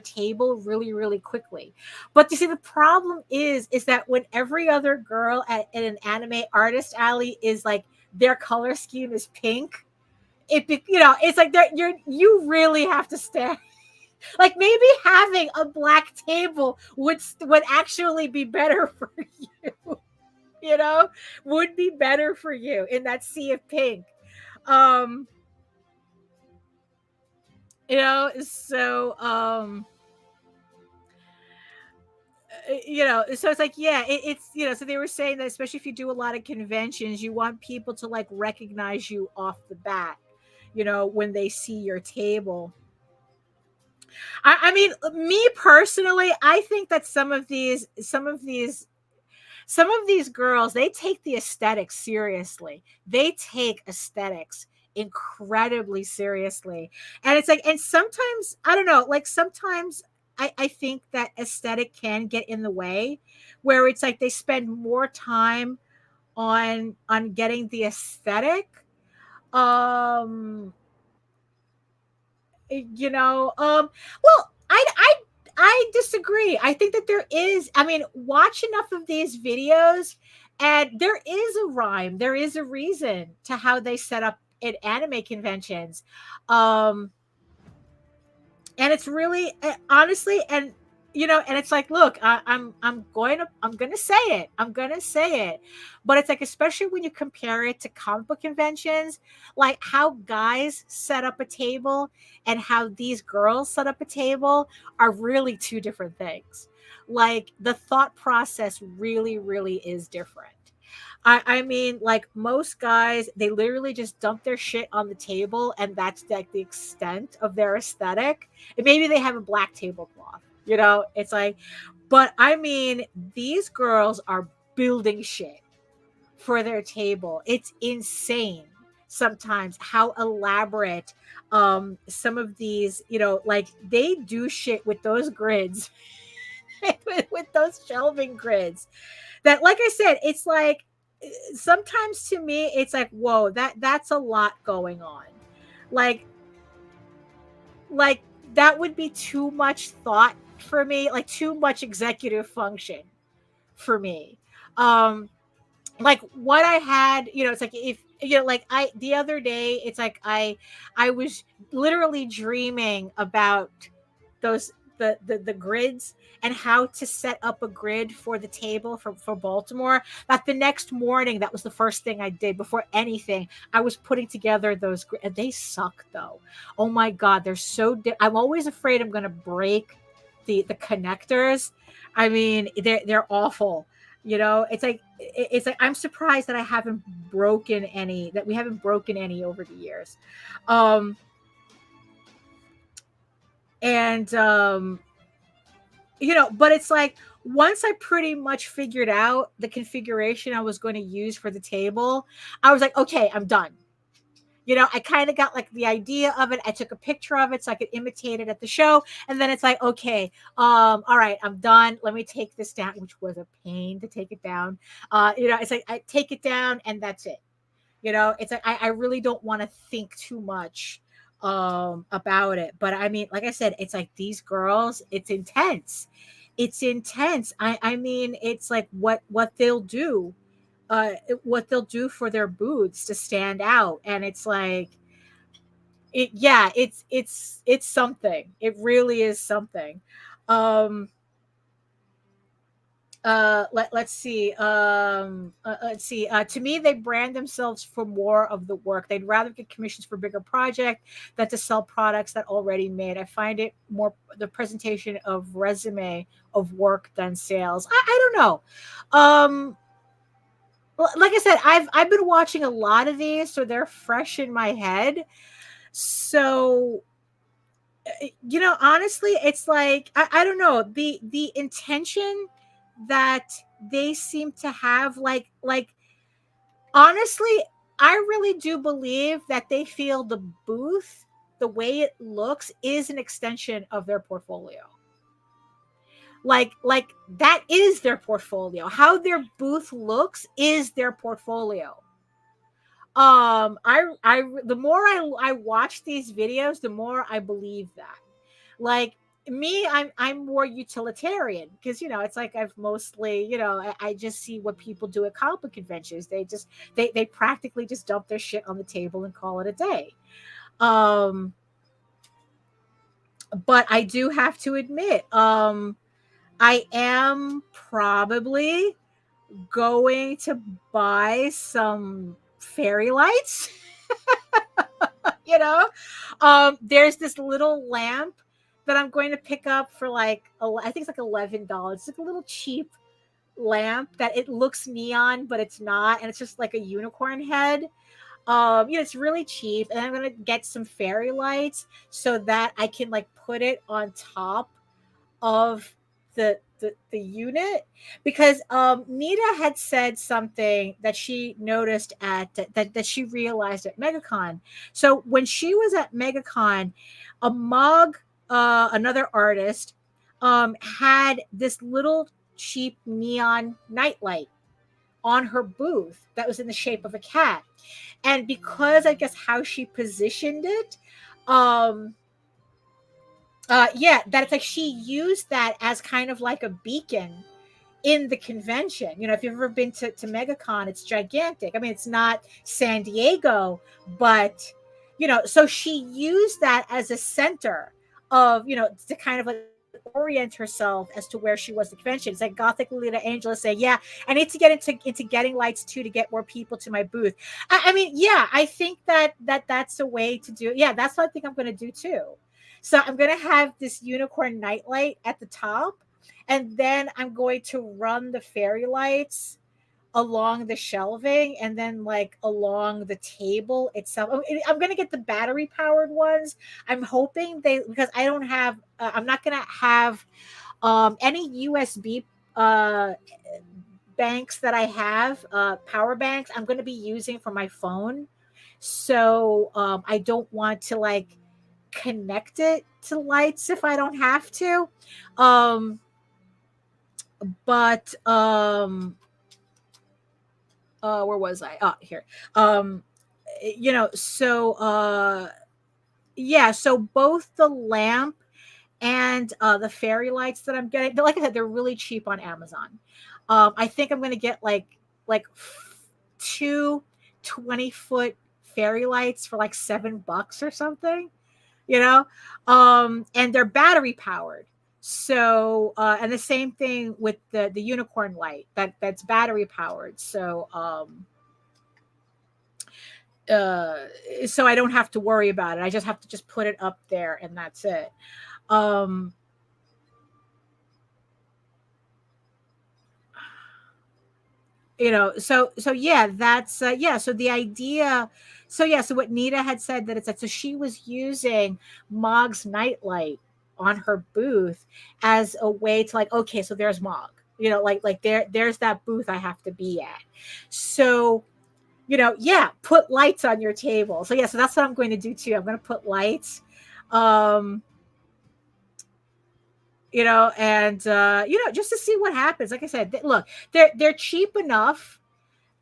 table really, really quickly. But you see, the problem is that when every other girl at an anime Artist Alley is like, their color scheme is pink, it's like you really have to stand. Like, maybe having a black table would actually be better for you. Would be better for you in that sea of pink. So so it's like, yeah, it's so they were saying that especially if you do a lot of conventions, you want people to like recognize you off the bat, when they see your table. I mean, me personally, I think that some of these girls, they take the aesthetics seriously. They take aesthetics incredibly seriously. And it's like, and sometimes, I don't know, like sometimes I think that aesthetic can get in the way, where it's like they spend more time on getting the aesthetic. Well, I disagree. I think that there is, I mean, watch enough of these videos and there is a rhyme. There is a reason to how they set up at anime conventions. And it's really, honestly, and and it's like, look, I'm gonna say it. But it's like, especially when you compare it to comic book conventions, like how guys set up a table and how these girls set up a table are really two different things. Like the thought process really, really is different. I mean, like most guys, they literally just dump their shit on the table, and that's like the extent of their aesthetic. And maybe they have a black tablecloth, it's like, but I mean, these girls are building shit for their table. It's insane sometimes how elaborate some of these, like they do shit with those grids, with those shelving grids that, like I said, it's like sometimes to me it's like, whoa, that's a lot going on. Like that would be too much thought for me, like too much executive function for me. Like what I had, it's like, if like the other day, it's like I was literally dreaming about those the grids and how to set up a grid for the table for Baltimore. That the next morning, that was the first thing I did before anything. I was putting together those and they suck though. Oh my god, they're so I'm always afraid I'm going to break the connectors. I mean, they're awful. It's like I'm surprised that we haven't broken any over the years. And but it's like, once I pretty much figured out the configuration I was going to use for the table, I was like, okay, I'm done. I kind of got like the idea of it. I took a picture of it so I could imitate it at the show. And then it's like, okay, all right, I'm done. Let me take this down, which was a pain to take it down. It's like, I take it down and that's it. It's like, I really don't want to think too much about it. But I mean, like I said, it's like these girls, it's intense. I mean, it's like what they'll do. What they'll do for their booths to stand out, and it's like, it's something. It really is something. Let's see. To me, they brand themselves for more of the work. They'd rather get commissions for bigger project than to sell products that already made. I find it more the presentation of resume of work than sales. I don't know. Like I said, I've been watching a lot of these, so they're fresh in my head. So, honestly, it's like, I don't know, the intention that they seem to have, like honestly, I really do believe that they feel the booth, the way it looks, is an extension of their portfolio. Like that is their portfolio. How their booth looks is their portfolio. The more I watch these videos, the more I believe that. Like me, I'm more utilitarian because it's like I've mostly I just see what people do at comic book conventions. They practically just dump their shit on the table and call it a day. But I do have to admit, I am probably going to buy some fairy lights. There's this little lamp that I'm going to pick up for like, I think it's like $11. It's like a little cheap lamp that it looks neon, but it's not. And it's just like a unicorn head. It's really cheap. And I'm going to get some fairy lights so that I can like put it on top of the unit, because Nita had said something that she noticed that she realized at MegaCon. So when she was at MegaCon, Amog, another artist, had this little cheap neon nightlight on her booth that was in the shape of a cat, and because I guess how she positioned it, that it's like she used that as kind of like a beacon in the convention. If you've ever been to MegaCon, it's gigantic. I mean, it's not San Diego, but so she used that as a center of, to kind of like orient herself as to where she was at the convention. It's like Gothic Lolita Angela saying, yeah, I need to get into getting lights too, to get more people to my booth. I mean, yeah, I think that's a way to do it. Yeah, that's what I think I'm going to do too. So I'm going to have this unicorn nightlight at the top, and then I'm going to run the fairy lights along the shelving and then like along the table itself. I'm going to get the battery powered ones. I'm hoping because I don't have, I'm not going to have any USB banks that I have, power banks, I'm going to be using for my phone. So I don't want to like connect it to lights if I don't have to. But where was I? Oh, here. Yeah, so both the lamp and the fairy lights that I'm getting, like I said, they're really cheap on Amazon. I think I'm going to get like two 20-foot fairy lights for like $7 or something, and they're battery powered. So, and the same thing with the unicorn light that's battery powered. So, so I don't have to worry about it. I just have to just put it up there and that's it. So yeah, that's yeah. So the idea, so yeah, so what Nita had said that it's like, so she was using Mog's nightlight on her booth as a way to like, okay, so there's Mog, like there's that booth I have to be at. So, yeah, put lights on your table. So yeah, so that's what I'm going to do too. I'm going to put lights, and just to see what happens. Like I said, look, they're cheap enough,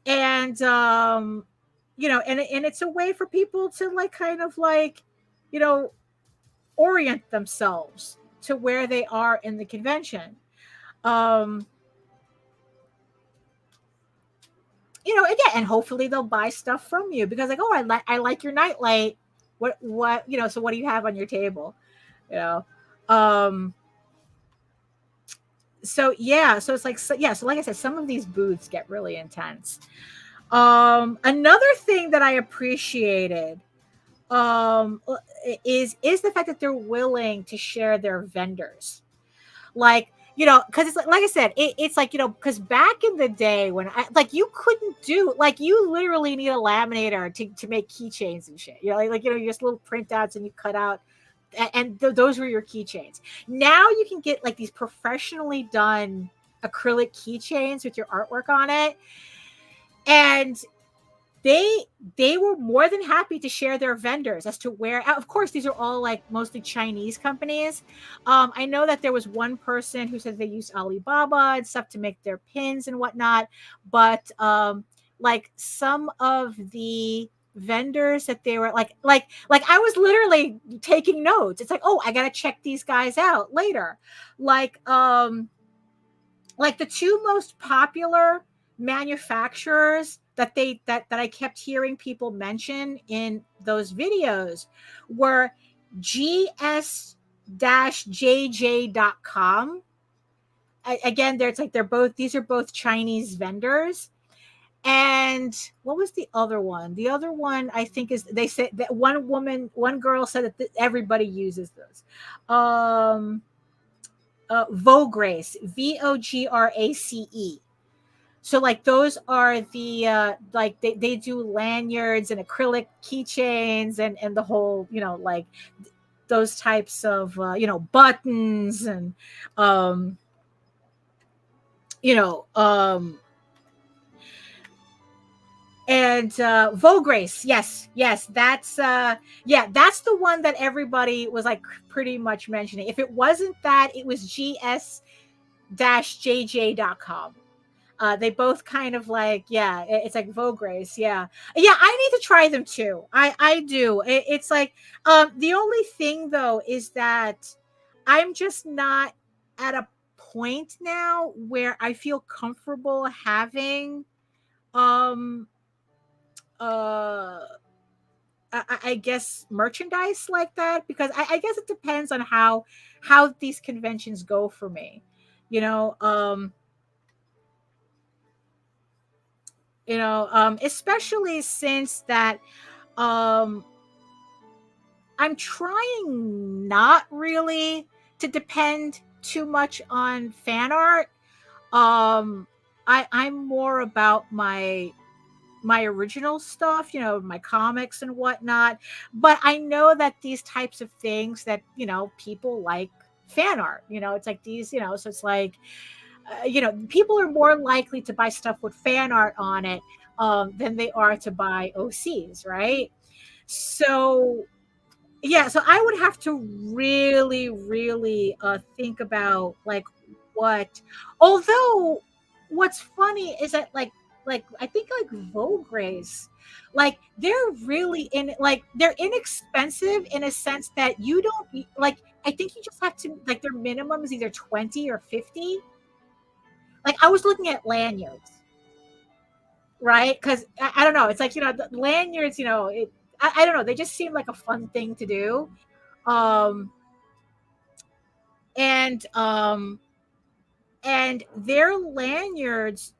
and and it's a way for people to like kind of like, orient themselves to where they are in the convention. Again, and hopefully they'll buy stuff from you because like, oh, I like your nightlight. What, so what do you have on your table? So yeah, so it's like, so like I said, some of these booths get really intense. Another thing that I appreciated is the fact that they're willing to share their vendors. Like, because it's like I said, it's like, because back in the day when you couldn't do, like, you literally need a laminator to make keychains and shit. You just little printouts and you cut out, and those were your keychains. Now you can get like these professionally done acrylic keychains with your artwork on it. And they were more than happy to share their vendors as to where, of course, these are all like mostly Chinese companies. I know that there was one person who said they used Alibaba and stuff to make their pins and whatnot, but like some of the vendors that they were like I was literally taking notes. It's like, oh, I gotta check these guys out later. Like the two most popular manufacturers that I kept hearing people mention in those videos were gs-jj.com. Again, these are both Chinese vendors. And what was the other one? The other one, I think, is, they said that one girl said that everybody uses those. Vograce, VOGRACE. So like those are the like they do lanyards and acrylic keychains and the whole, like those types of buttons and and Vograce, yes, that's that's the one that everybody was like pretty much mentioning. If it wasn't that, it was gs-jj.com. They both kind of like, it's like Vograce. Yeah, I need to try them too. I do. It's like, the only thing though is that I'm just not at a point now where I feel comfortable having I guess merchandise like that, because I guess it depends on how these conventions go for me, you know. Especially since that um I'm trying not really to depend too much on fan art. I'm more about my original stuff, my comics and whatnot. But I know that these types of things that, people like fan art, it's like these, so it's like, people are more likely to buy stuff with fan art on it than they are to buy OCs, right? So, yeah, so I would have to really, really think about like what. Although, what's funny is that like I think like Vogue Race, like they're really they're inexpensive in a sense that you don't like. I think you just have to like their minimum is either 20 or 50. Like I was looking at lanyards, right? Because I don't know, it's like the lanyards, I don't know, they just seem like a fun thing to do. um and um and their lanyards,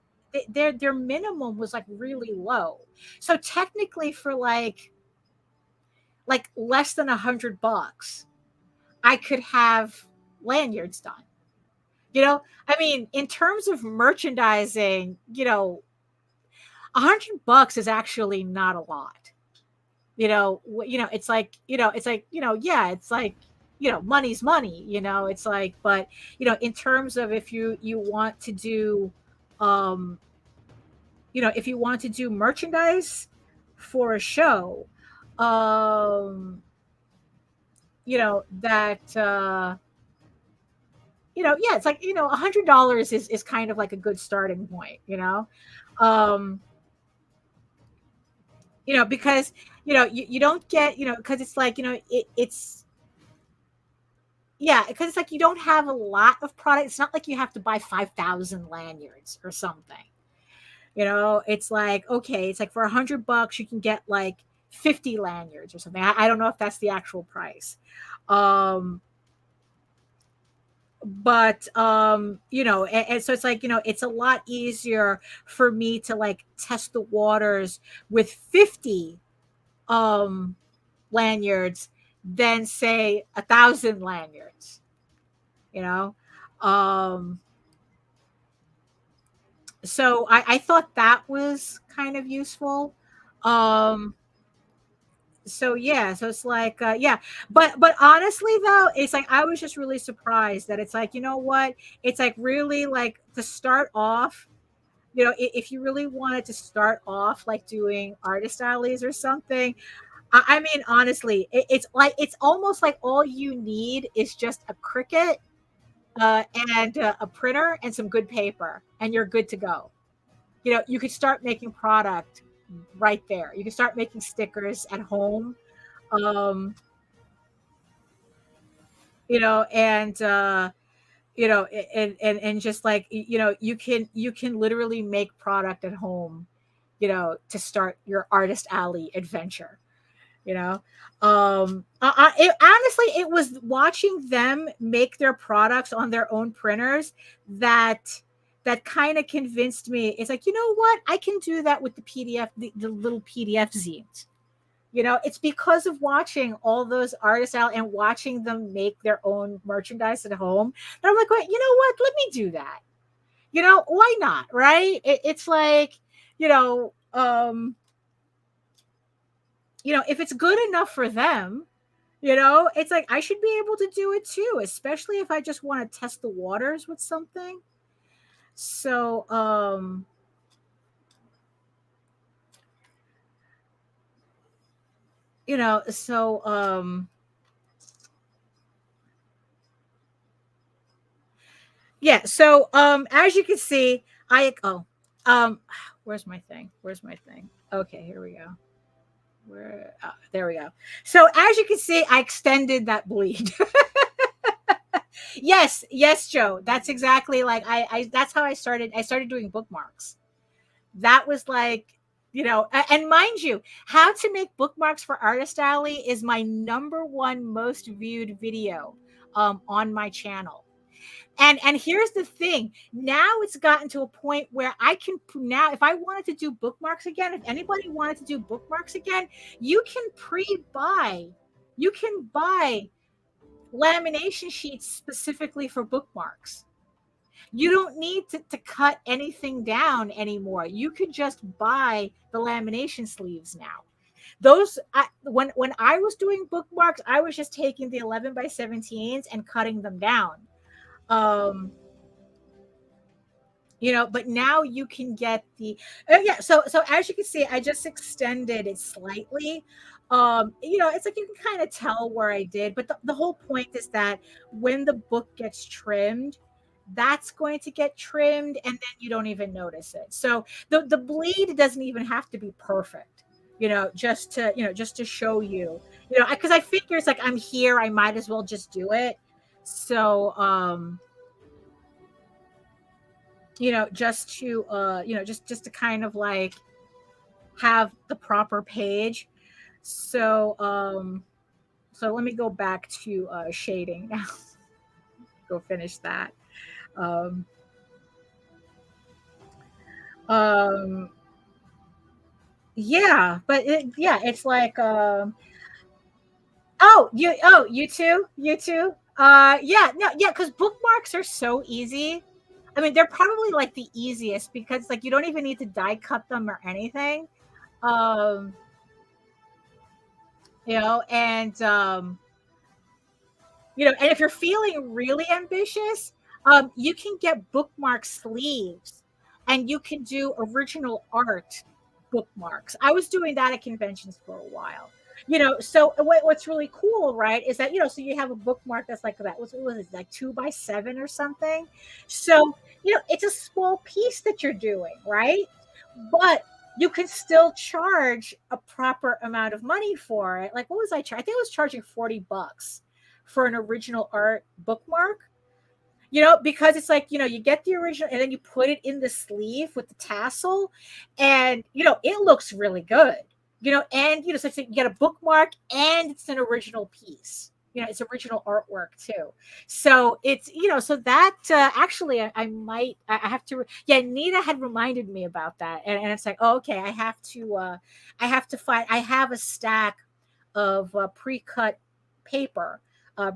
their minimum was like really low, so technically for like less than $100 I could have lanyards done. I mean, in terms of merchandising, $100 is actually not a lot. It's like, yeah, it's like, money's money, it's like, but, in terms of if you want to do, um, if you want to do merchandise for a show, that, yeah, it's like, $100 is kind of like a good starting point, um, because you don't get, because it's like, it's yeah, because it's like you don't have a lot of product. It's not like you have to buy 5,000 lanyards or something. It's like, okay, it's like for $100 you can get like 50 lanyards or something. I don't know if that's the actual price. But and so it's like, it's a lot easier for me to like test the waters with 50 um lanyards than say 1,000 lanyards, you know um so I thought that was kind of useful. um so yeah, so it's like, yeah, but honestly though, it's like I was just really surprised that it's like, what, it's like really like to start off, if you really wanted to start off like doing artist alleys or something. I mean, honestly, it's like it's almost like all you need is just a Cricut, uh, and a printer and some good paper, and you're good to go. You could start making product right there. You can start making stickers at home, um, and and just like you can literally make product at home, to start your artist alley adventure. Honestly, it was watching them make their products on their own printers that kind of convinced me. It's like, what, I can do that with the PDF, the little PDF zines. It's because of watching all those artists out and watching them make their own merchandise at home that I'm like, wait, what, let me do that. Why not, right? It's like, you know um if it's good enough for them, it's like I should be able to do it too, especially if I just want to test the waters with something. So, so, yeah, so, as you can see, um, where's my thing? Okay, here we go. There we go. So as you can see, I extended that bleed. Yes, Joe. That's exactly like I that's how I started. I started doing bookmarks. That was like And mind you, how to make bookmarks for Artist Alley is my #1 most viewed video on my channel. And here's the thing. Now it's gotten to a point where I can now, if I wanted to do bookmarks again, if anybody wanted to do bookmarks again, you can buy lamination sheets specifically for bookmarks. You don't need to cut anything down anymore. You could just buy the lamination sleeves now. When I was doing bookmarks, I was just taking the 11 by 17s and cutting them down. But now you can get the so as you can see, I just extended it slightly. It's like you can kind of tell where I did, but the whole point is that when the book gets trimmed, that's going to get trimmed and then you don't even notice it. So the bleed doesn't even have to be perfect, just to show you, because I figure it's like I'm here, I might as well just do it. So just to kind of like have the proper page. So let me go back to shading now. Go finish that. Yeah, but it's like you too. Because bookmarks are so easy. I mean, they're probably like the easiest because like you don't even need to die cut them or anything. And if you're feeling really ambitious, you can get bookmark sleeves and you can do original art bookmarks. I was doing that at conventions for a while. So what's really cool, right, is that, so you have a bookmark that's like that. What was it, like 2 by 7 or something? So, it's a small piece that you're doing, right? But you can still charge a proper amount of money for it. Like, what was I charging? I think I was charging $40 for an original art bookmark. Because it's like, you get the original and then you put it in the sleeve with the tassel and, it looks really good. So you get a bookmark and it's an original piece. It's original artwork too. So it's, so that actually I have to, Nina had reminded me about that. And it's like, oh, okay, I have to find, I have a stack of pre-cut paper,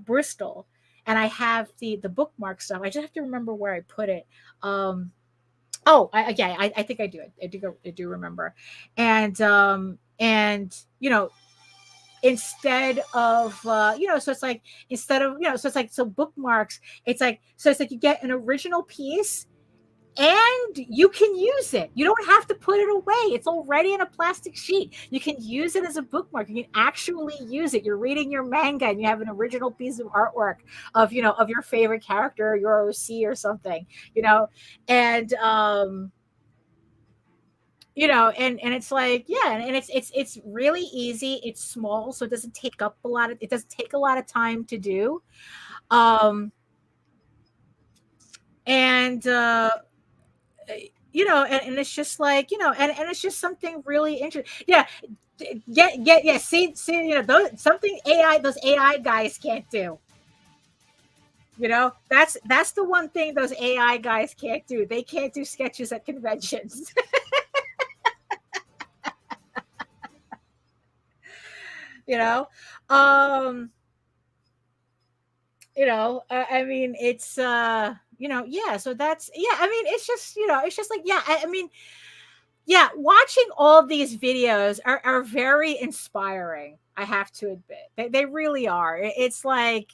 Bristol, and I have the bookmark stuff. I just have to remember where I put it. I think I do. I do remember. And instead of so it's like so bookmarks, it's like you get an original piece and you can use it. You don't have to put it away. It's already in a plastic sheet. You can use it as a bookmark. You can actually use it. You're reading your manga and you have an original piece of artwork of your favorite character, your OC or something, and and it's like, and it's really easy. It's small, so it doesn't take a lot of time to do. And it's just like, and it's just something really interesting. See, something those AI guys can't do. That's the one thing those AI guys can't do. They can't do sketches at conventions. I mean, it's so that's, I mean, it's just like, I mean, watching all these videos are very inspiring, I have to admit. They really are. It's like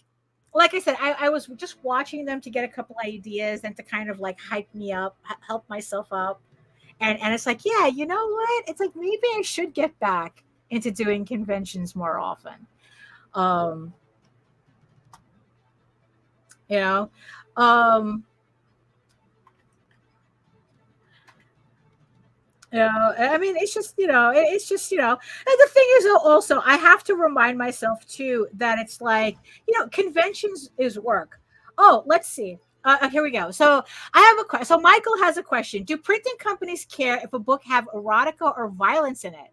I said, I was just watching them to get a couple ideas and to kind of like hype me up, help myself up. And it's like, you know what? It's like, maybe I should get back into doing conventions more often. I mean, it's just, and the thing is also, I have to remind myself too, that it's like, conventions is work. Oh, let's see. Here we go. So I have a question. So Michael has a question. Do printing companies care if a book have erotica or violence in it?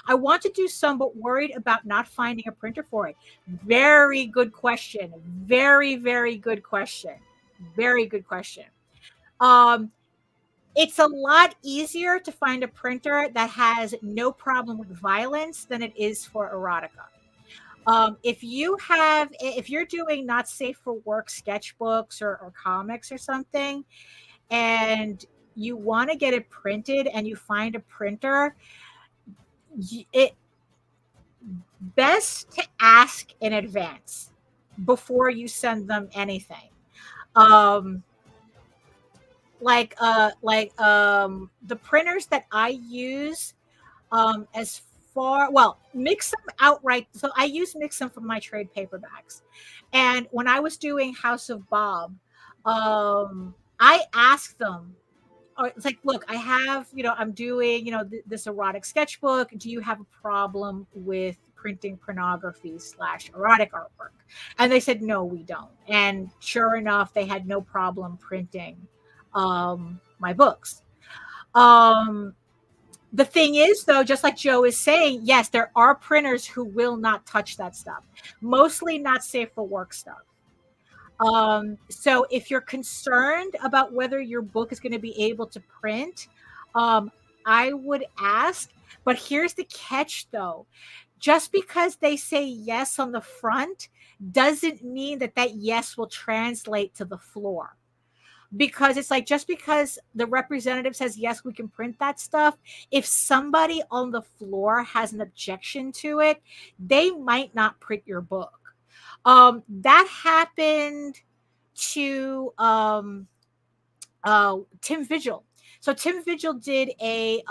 I want to do some, but worried about not finding a printer for it. Very good question. Very, very good question. Very good question. Um, it's a lot easier to find a printer that has no problem with violence than it is for erotica. If you're doing not safe for work sketchbooks or comics or something, and you want to get it printed and you find a printer, it best to ask in advance before you send them anything. Um, the printers that I use, as far well, mix them outright. So I use mix them for my trade paperbacks. And when I was doing House of Bob, I asked them, or it's like, look, I have, I'm doing, this erotic sketchbook. Do you have a problem with printing pornography / erotic artwork? And they said, no, we don't. And sure enough, they had no problem printing my books. The thing is, though, just like Joe is saying, yes, there are printers who will not touch that stuff, mostly not safe for work stuff. So if you're concerned about whether your book is going to be able to print, I would ask. But here's the catch, though. Just because they say yes on the front doesn't mean that that yes will translate to the floor. Because it's like, just because the representative says, yes, we can print that stuff, if somebody on the floor has an objection to it, they might not print your book. That happened to Tim Vigil. So Tim Vigil did a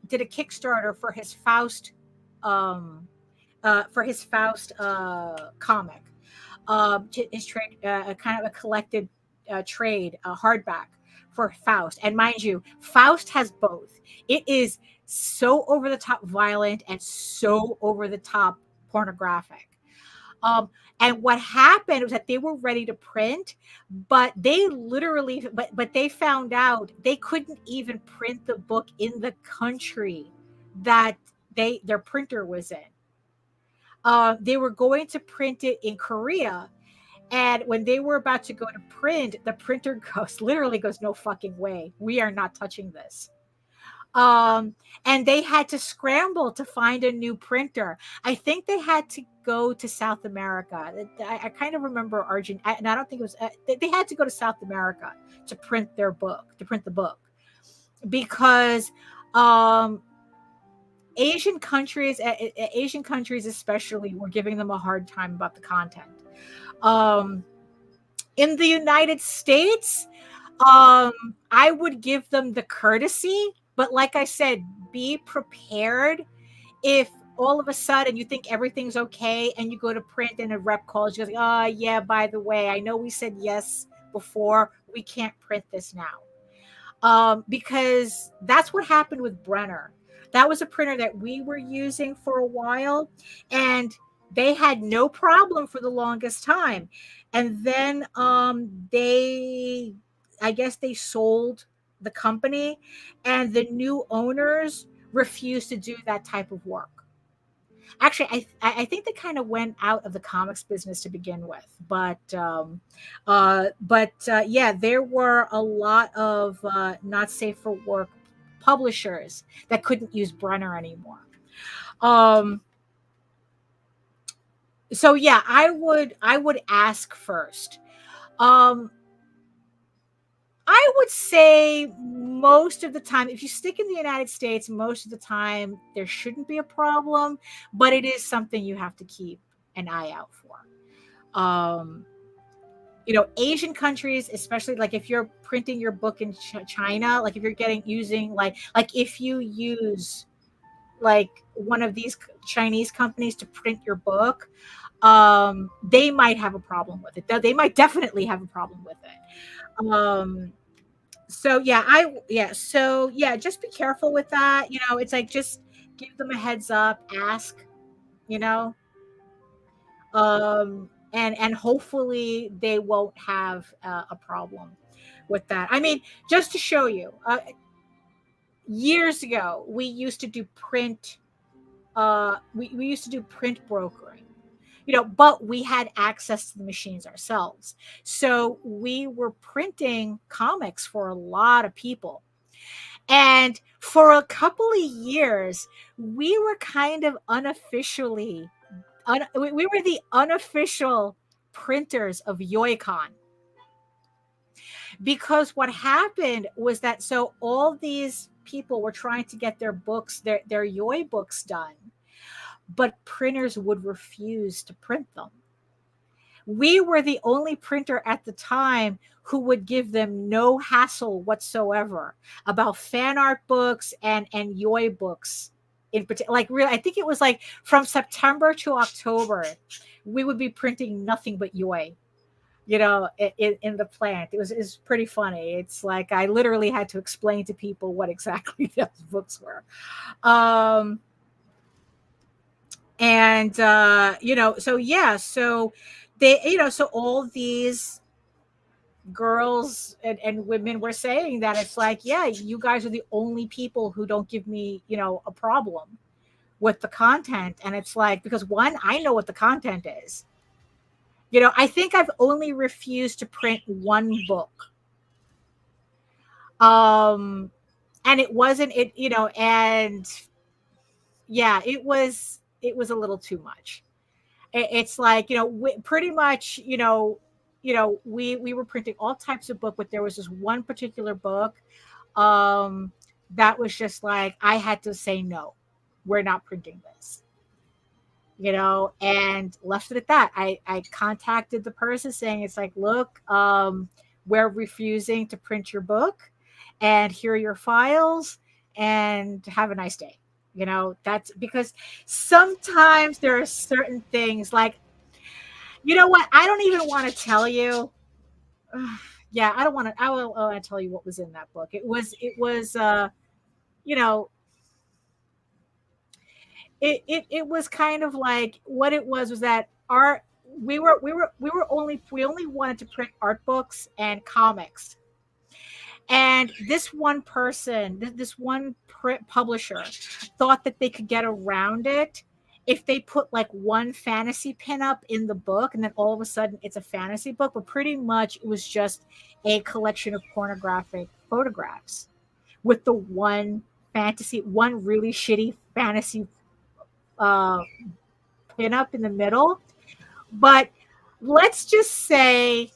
Kickstarter for his Faust comic. His trade, kind of a collected trade, hardback for Faust. And mind you, Faust has both. It is so over the top violent and so over the top pornographic. And what happened was that they were ready to print, but they literally, but they found out they couldn't even print the book in the country that their printer was in. They were going to print it in Korea. And when they were about to go to print, the printer literally goes, no fucking way. We are not touching this. And they had to scramble to find a new printer. I think they had to go to South America. I kind of remember Argentina, and I don't think it was, they had to go to South America to print the book. Because Asian countries especially, were giving them a hard time about the content. In the United States, I would give them the courtesy, but like I said, be prepared if all of a sudden you think everything's okay and you go to print and a rep calls you, like, yeah, by the way, I know we said yes before, we can't print this now. Because that's what happened with Brenner. That was a printer that we were using for a while, and they had no problem for the longest time. And then I guess they sold the company, and the new owners refused to do that type of work. Actually, I think they kind of went out of the comics business to begin with. But yeah, there were a lot of not safe for work publishers that couldn't use Brenner anymore. So yeah, I would ask first. I would say most of the time, if you stick in the United States, most of the time there shouldn't be a problem, but it is something you have to keep an eye out for. Asian countries, especially, like if you're printing your book in China, like if you're using like if you use like one of these Chinese companies to print your book, they might have a problem with it. They might definitely have a problem with it. So yeah, just be careful with that. It's like, just give them a heads up, ask, and hopefully they won't have a problem with that. I mean, just to show you, years ago we used to do print. We used to do print brokering, but we had access to the machines ourselves. So we were printing comics for a lot of people. And for a couple of years, we were kind of unofficially, we were the unofficial printers of YoiCon. Because what happened was that, so all these people were trying to get their books, their Yoi books done, but printers would refuse to print them. We were the only printer at the time who would give them no hassle whatsoever about fan art books and Yoi books in particular. Like, really, I think it was like from September to October, we would be printing nothing but Yoi, in the plant. It was pretty funny. It's like I literally had to explain to people what exactly those books were. So yeah, so they, so all these girls and women were saying that it's like, yeah, you guys are the only people who don't give me, a problem with the content. And it's like, because one, I know what the content is. I think I've only refused to print one book. And it wasn't it, and yeah, it was a little too much. It's like, pretty much, we were printing all types of book, but there was this one particular book that was just like, I had to say, no, we're not printing this, and left it at that. I contacted the person saying, it's like, look, we're refusing to print your book, and here are your files, and have a nice day. That's because sometimes there are certain things like, what? I don't even want to tell you. Yeah, I don't want to. I will tell you what was in that book. It was, you know, it was kind of like, what it was that we only wanted to print art books and comics. And this one person, this one print publisher, thought that they could get around it if they put like one fantasy pinup in the book, and then all of a sudden it's a fantasy book. But pretty much it was just a collection of pornographic photographs with the one really shitty fantasy pinup in the middle. But let's just say,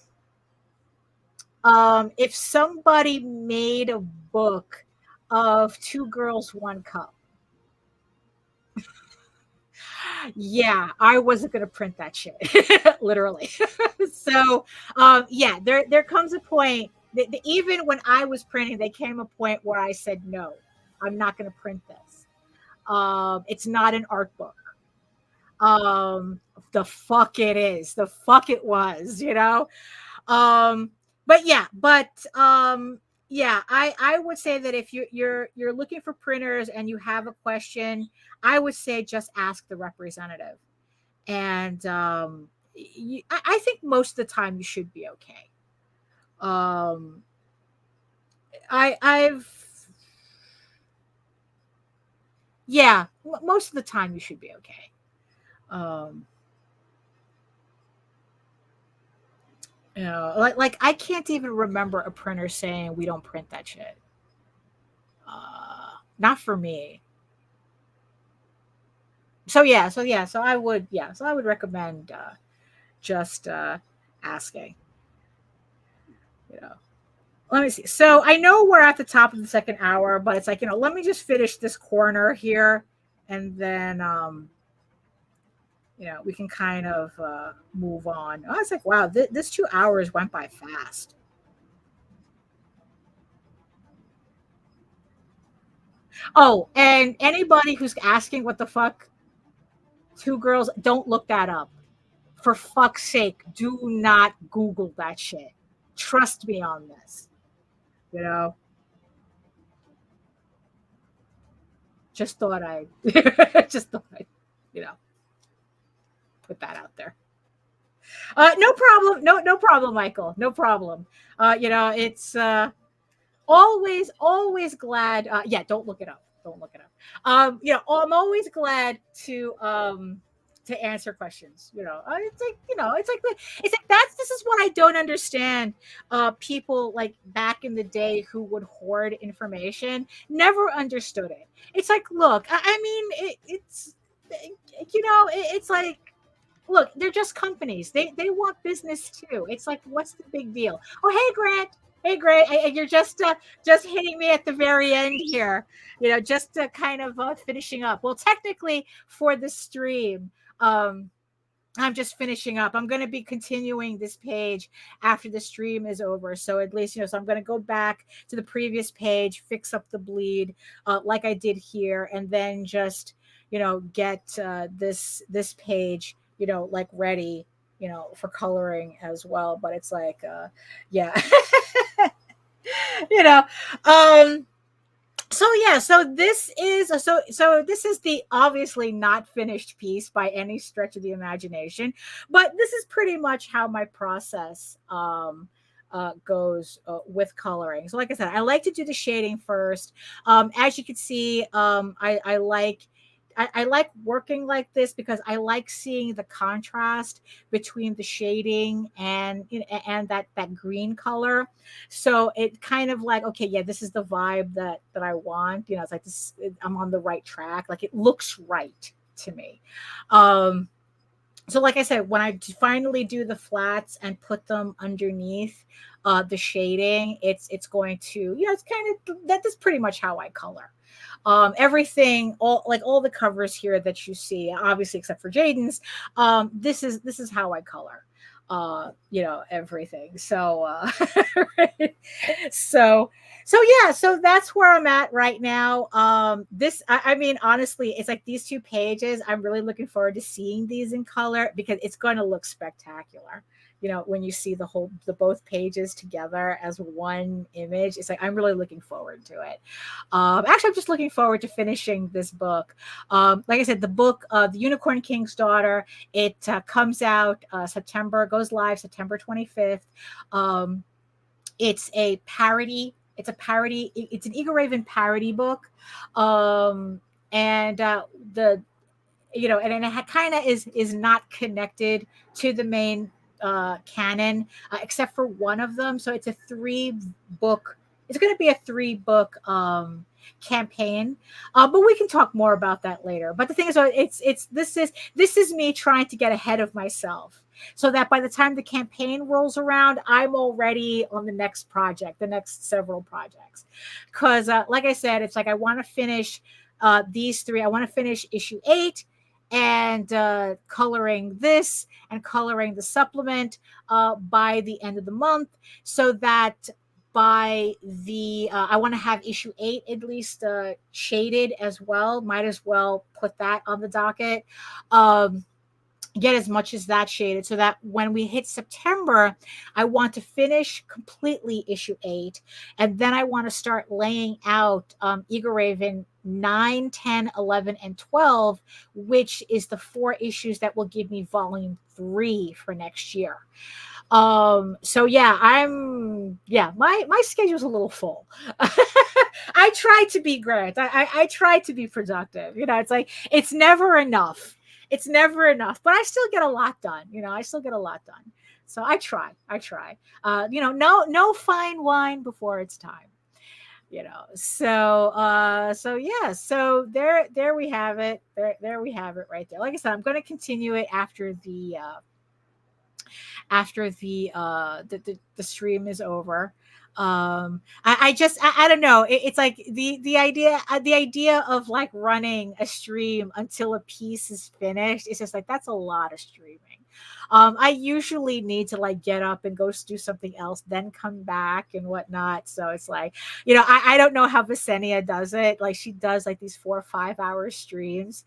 if somebody made a book of Two Girls, One Cup, yeah, I wasn't going to print that shit, literally. So, yeah, there comes a point that even when I was printing, there came a point where I said, no, I'm not going to print this. It's not an art book. The fuck it is. The fuck it was, But yeah, I would say that if you're looking for printers and you have a question, I would say just ask the representative. And I think most of the time you should be okay. Most of the time you should be okay. Like I can't even remember a printer saying we don't print that shit. Not for me. So I would recommend just asking. Let me see. So I know we're at the top of the second hour, but it's like, let me just finish this corner here, and then we can kind of move on. I was like, wow, this 2 hours went by fast. Oh, and anybody who's asking what the fuck Two Girls, don't look that up. For fuck's sake, do not Google that shit. Trust me on this. Just thought I'd put that out there. No problem. No problem, Michael. No problem. It's always glad. Yeah, don't look it up. Don't look it up. I'm always glad to answer questions. It's like this is what I don't understand. People like back in the day who would hoard information never understood it. It's like, look, I mean, it's like, look, they're just companies. They want business too. It's like, what's the big deal? Oh, hey, Grant. Hey, Grant. You're just hitting me at the very end here. Just kind of finishing up. Well, technically, for the stream, I'm just finishing up. I'm going to be continuing this page after the stream is over. So at least, so I'm going to go back to the previous page, fix up the bleed like I did here, and then just, get this page, like ready, for coloring as well. But it's like, yeah, so this is the obviously not finished piece by any stretch of the imagination, but this is pretty much how my process goes with coloring. So like I said, I like to do the shading first. As you can see, I like working like this because I like seeing the contrast between the shading and that green color. So it kind of like, okay, yeah, this is the vibe that I want. It's like this, I'm on the right track. Like it looks right to me. So like I said, when I finally do the flats and put them underneath the shading, it's going to, it's kind of, that's pretty much how I color. Everything, all the covers here that you see, obviously except for Jaden's, this is how I color, everything. So, right. So yeah, so that's where I'm at right now. I mean, honestly, it's like these 2 pages, I'm really looking forward to seeing these in color because it's going to look spectacular. When you see the both pages together as one image, it's like, I'm really looking forward to it. Actually, I'm just looking forward to finishing this book. Like I said, the book, The Unicorn King's Daughter, it comes out goes live September 25th. It's a parody. It's an EGORAVEN parody book. And it kind of is not connected to the main canon except for one of them. So it's a 3-book. It's going to be a 3-book campaign, but we can talk more about that later. But the thing is, this is me trying to get ahead of myself, so that by the time the campaign rolls around, I'm already on the next project, the next several projects. Because like I said, it's like I want to finish these 3. I want to finish issue 8. And coloring this and coloring the supplement by the end of the month, so that by the I want to have issue 8 at least shaded as well. Might as well put that on the docket. Get as much as that shaded, so that when we hit September, I want to finish completely issue 8, and then I want to start laying out EGORAVEN 9, 10, 11, and 12, which is the 4 issues that will give me volume 3 for next year. So yeah, my schedule's a little full. I try to be great. I try to be productive. It's like, it's never enough. It's never enough, but I still get a lot done. I still get a lot done. So I try. No fine wine before it's time. So yeah, so there we have it. There we have it right there. Like I said, I'm going to continue it after the stream is over. I don't know. It's like the idea of like running a stream until a piece is finished. It's just like, that's a lot of streaming. I usually need to like get up and go do something else, then come back and whatnot. So it's like, I don't know how Visenia does it. Like she does like these 4 or 5 hour streams.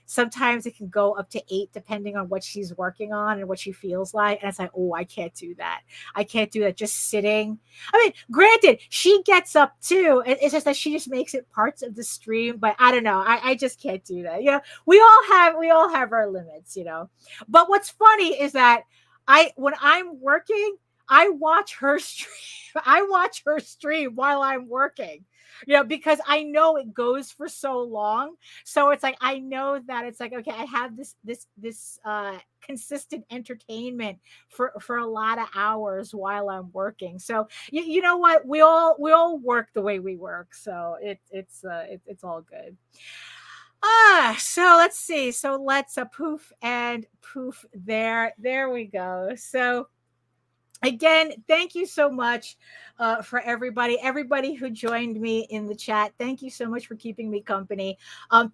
Sometimes it can go up to 8 depending on what she's working on and what she feels like. And it's like, oh, I can't do that. I can't do that. Just sitting. I mean, granted, she gets up too. It's just that she just makes it parts of the stream. But I don't know. I just can't do that. You know, we all have our limits, you know. But what's funny is that when I'm working, I watch her stream. I watch her stream while I'm working, you know, because I know it goes for so long. So it's like, I know that it's like, okay, I have this consistent entertainment for a lot of hours while I'm working. So you know what, we all work the way we work. So it's all good. So let's see. So let's poof and poof there. There we go. So again, thank you so much for everybody who joined me in the chat. Thank you so much for keeping me company.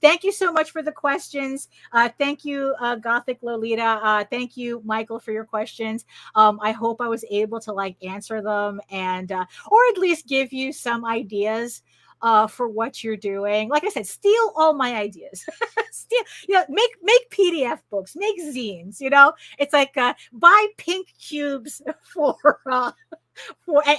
Thank you so much for the questions. Thank you, Gothic Lolita. Thank you, Michael, for your questions. I hope I was able to like answer them and or at least give you some ideas for what you're doing. Like I said, steal all my ideas. Steal, you know, make PDF books, make zines. You know, it's like buy pink cubes for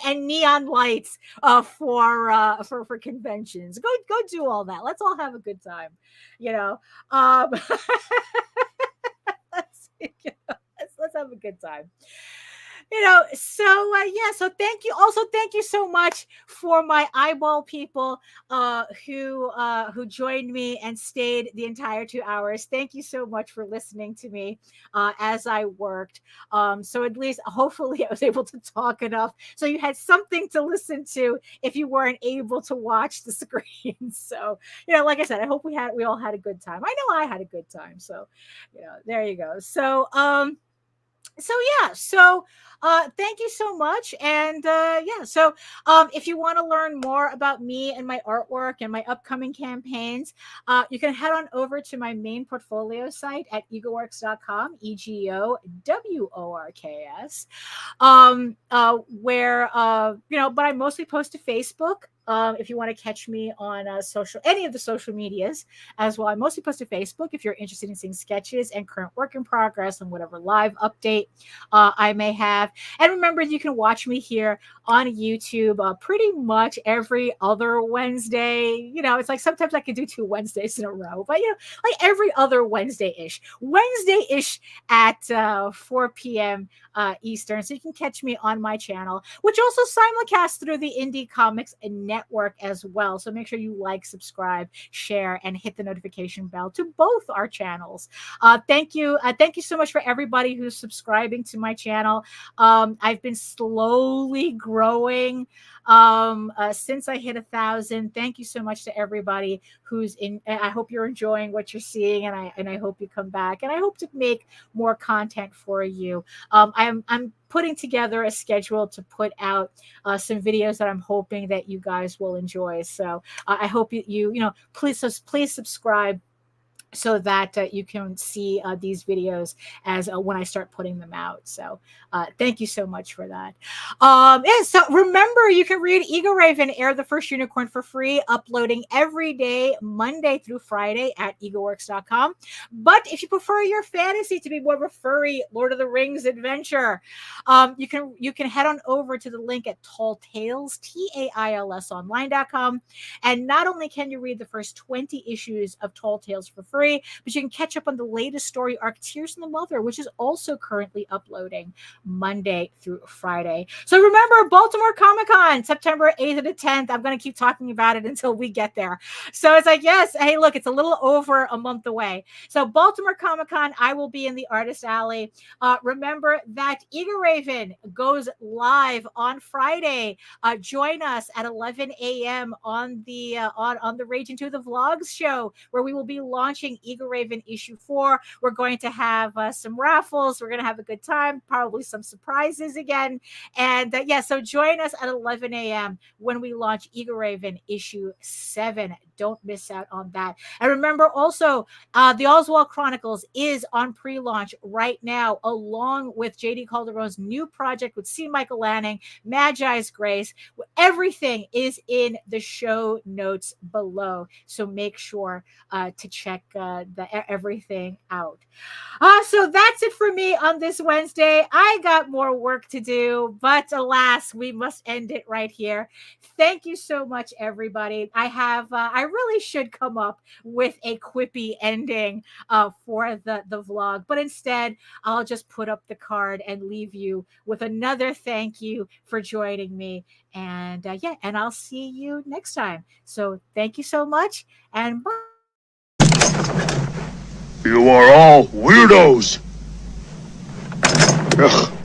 and neon lights for conventions. Go do all that. Let's all have a good time. You know, let's have a good time. You know, so yeah, so thank you. Also, thank you so much for my eyeball people who joined me and stayed the entire 2 hours. Thank you so much for listening to me as I worked. So at least, hopefully, I was able to talk enough so you had something to listen to if you weren't able to watch the screen. So, you know, like I said, I hope we all had a good time. I know I had a good time. So, you know, there you go. So, yeah, so thank you so much. And yeah, so if you want to learn more about me and my artwork and my upcoming campaigns, you can head on over to my main portfolio site at egoworks.com, EGOWORKS, where you know, but I mostly post to Facebook. If you want to catch me on any of the social medias as well, I mostly post to Facebook if you're interested in seeing sketches and current work in progress and whatever live update I may have. And remember, you can watch me here on YouTube pretty much every other Wednesday. You know, it's like sometimes I can do 2 Wednesdays in a row, but you know, like every other Wednesday-ish at 4 p.m. Eastern. So you can catch me on my channel, which also simulcasts through the Indie Comics Network as well. So make sure you like, subscribe, share, and hit the notification bell to both our channels. Thank you. Thank you so much for everybody who's subscribing to my channel. I've been slowly growing since I hit 1,000. Thank you so much to everybody who's in. I hope you're enjoying what you're seeing, and I hope you come back, and I hope to make more content for you. I'm putting together a schedule to put out some videos that I'm hoping that you guys will enjoy. So I hope you know, please subscribe so that you can see these videos as when I start putting them out. So thank you so much for that. Yeah, so remember, you can read EGORAVEN, Air the First Unicorn, for free, uploading every day, Monday through Friday at egoworks.com. But if you prefer your fantasy to be more of a furry Lord of the Rings adventure, you can head on over to the link at Tall Tales, TAILS online.com. And not only can you read the first 20 issues of Tall Tales for free, but you can catch up on the latest story arc, Tears from the Mother, which is also currently uploading Monday through Friday. So remember, Baltimore Comic-Con, September 8th to the 10th. I'm going to keep talking about it until we get there. So it's like, yes, hey, look, it's a little over a month away. So Baltimore Comic-Con, I will be in the Artist Alley. Remember that EGORAVEN goes live on Friday. Join us at 11 a.m. on the Rage Into the Vlogs show, where we will be launching EGORAVEN issue 4. We're going to have some raffles. We're going to have a good time, probably some surprises again. And yeah, so join us at 11 a.m. when we launch EGORAVEN issue 7. don't miss out on that. And remember also, the Oswald Chronicles is on pre-launch right now, along with JD Calderon's new project with C. Michael Lanning, Magi's Grace. Everything is in the show notes below, so make sure to check everything out. So that's it for me on this Wednesday. I got more work to do, but alas, we must end it right here. Thank you so much, everybody. I really should come up with a quippy ending for the vlog, but instead I'll just put up the card and leave you with another thank you for joining me. And and I'll see you next time. So thank you so much, and bye. You are all weirdos. Ugh.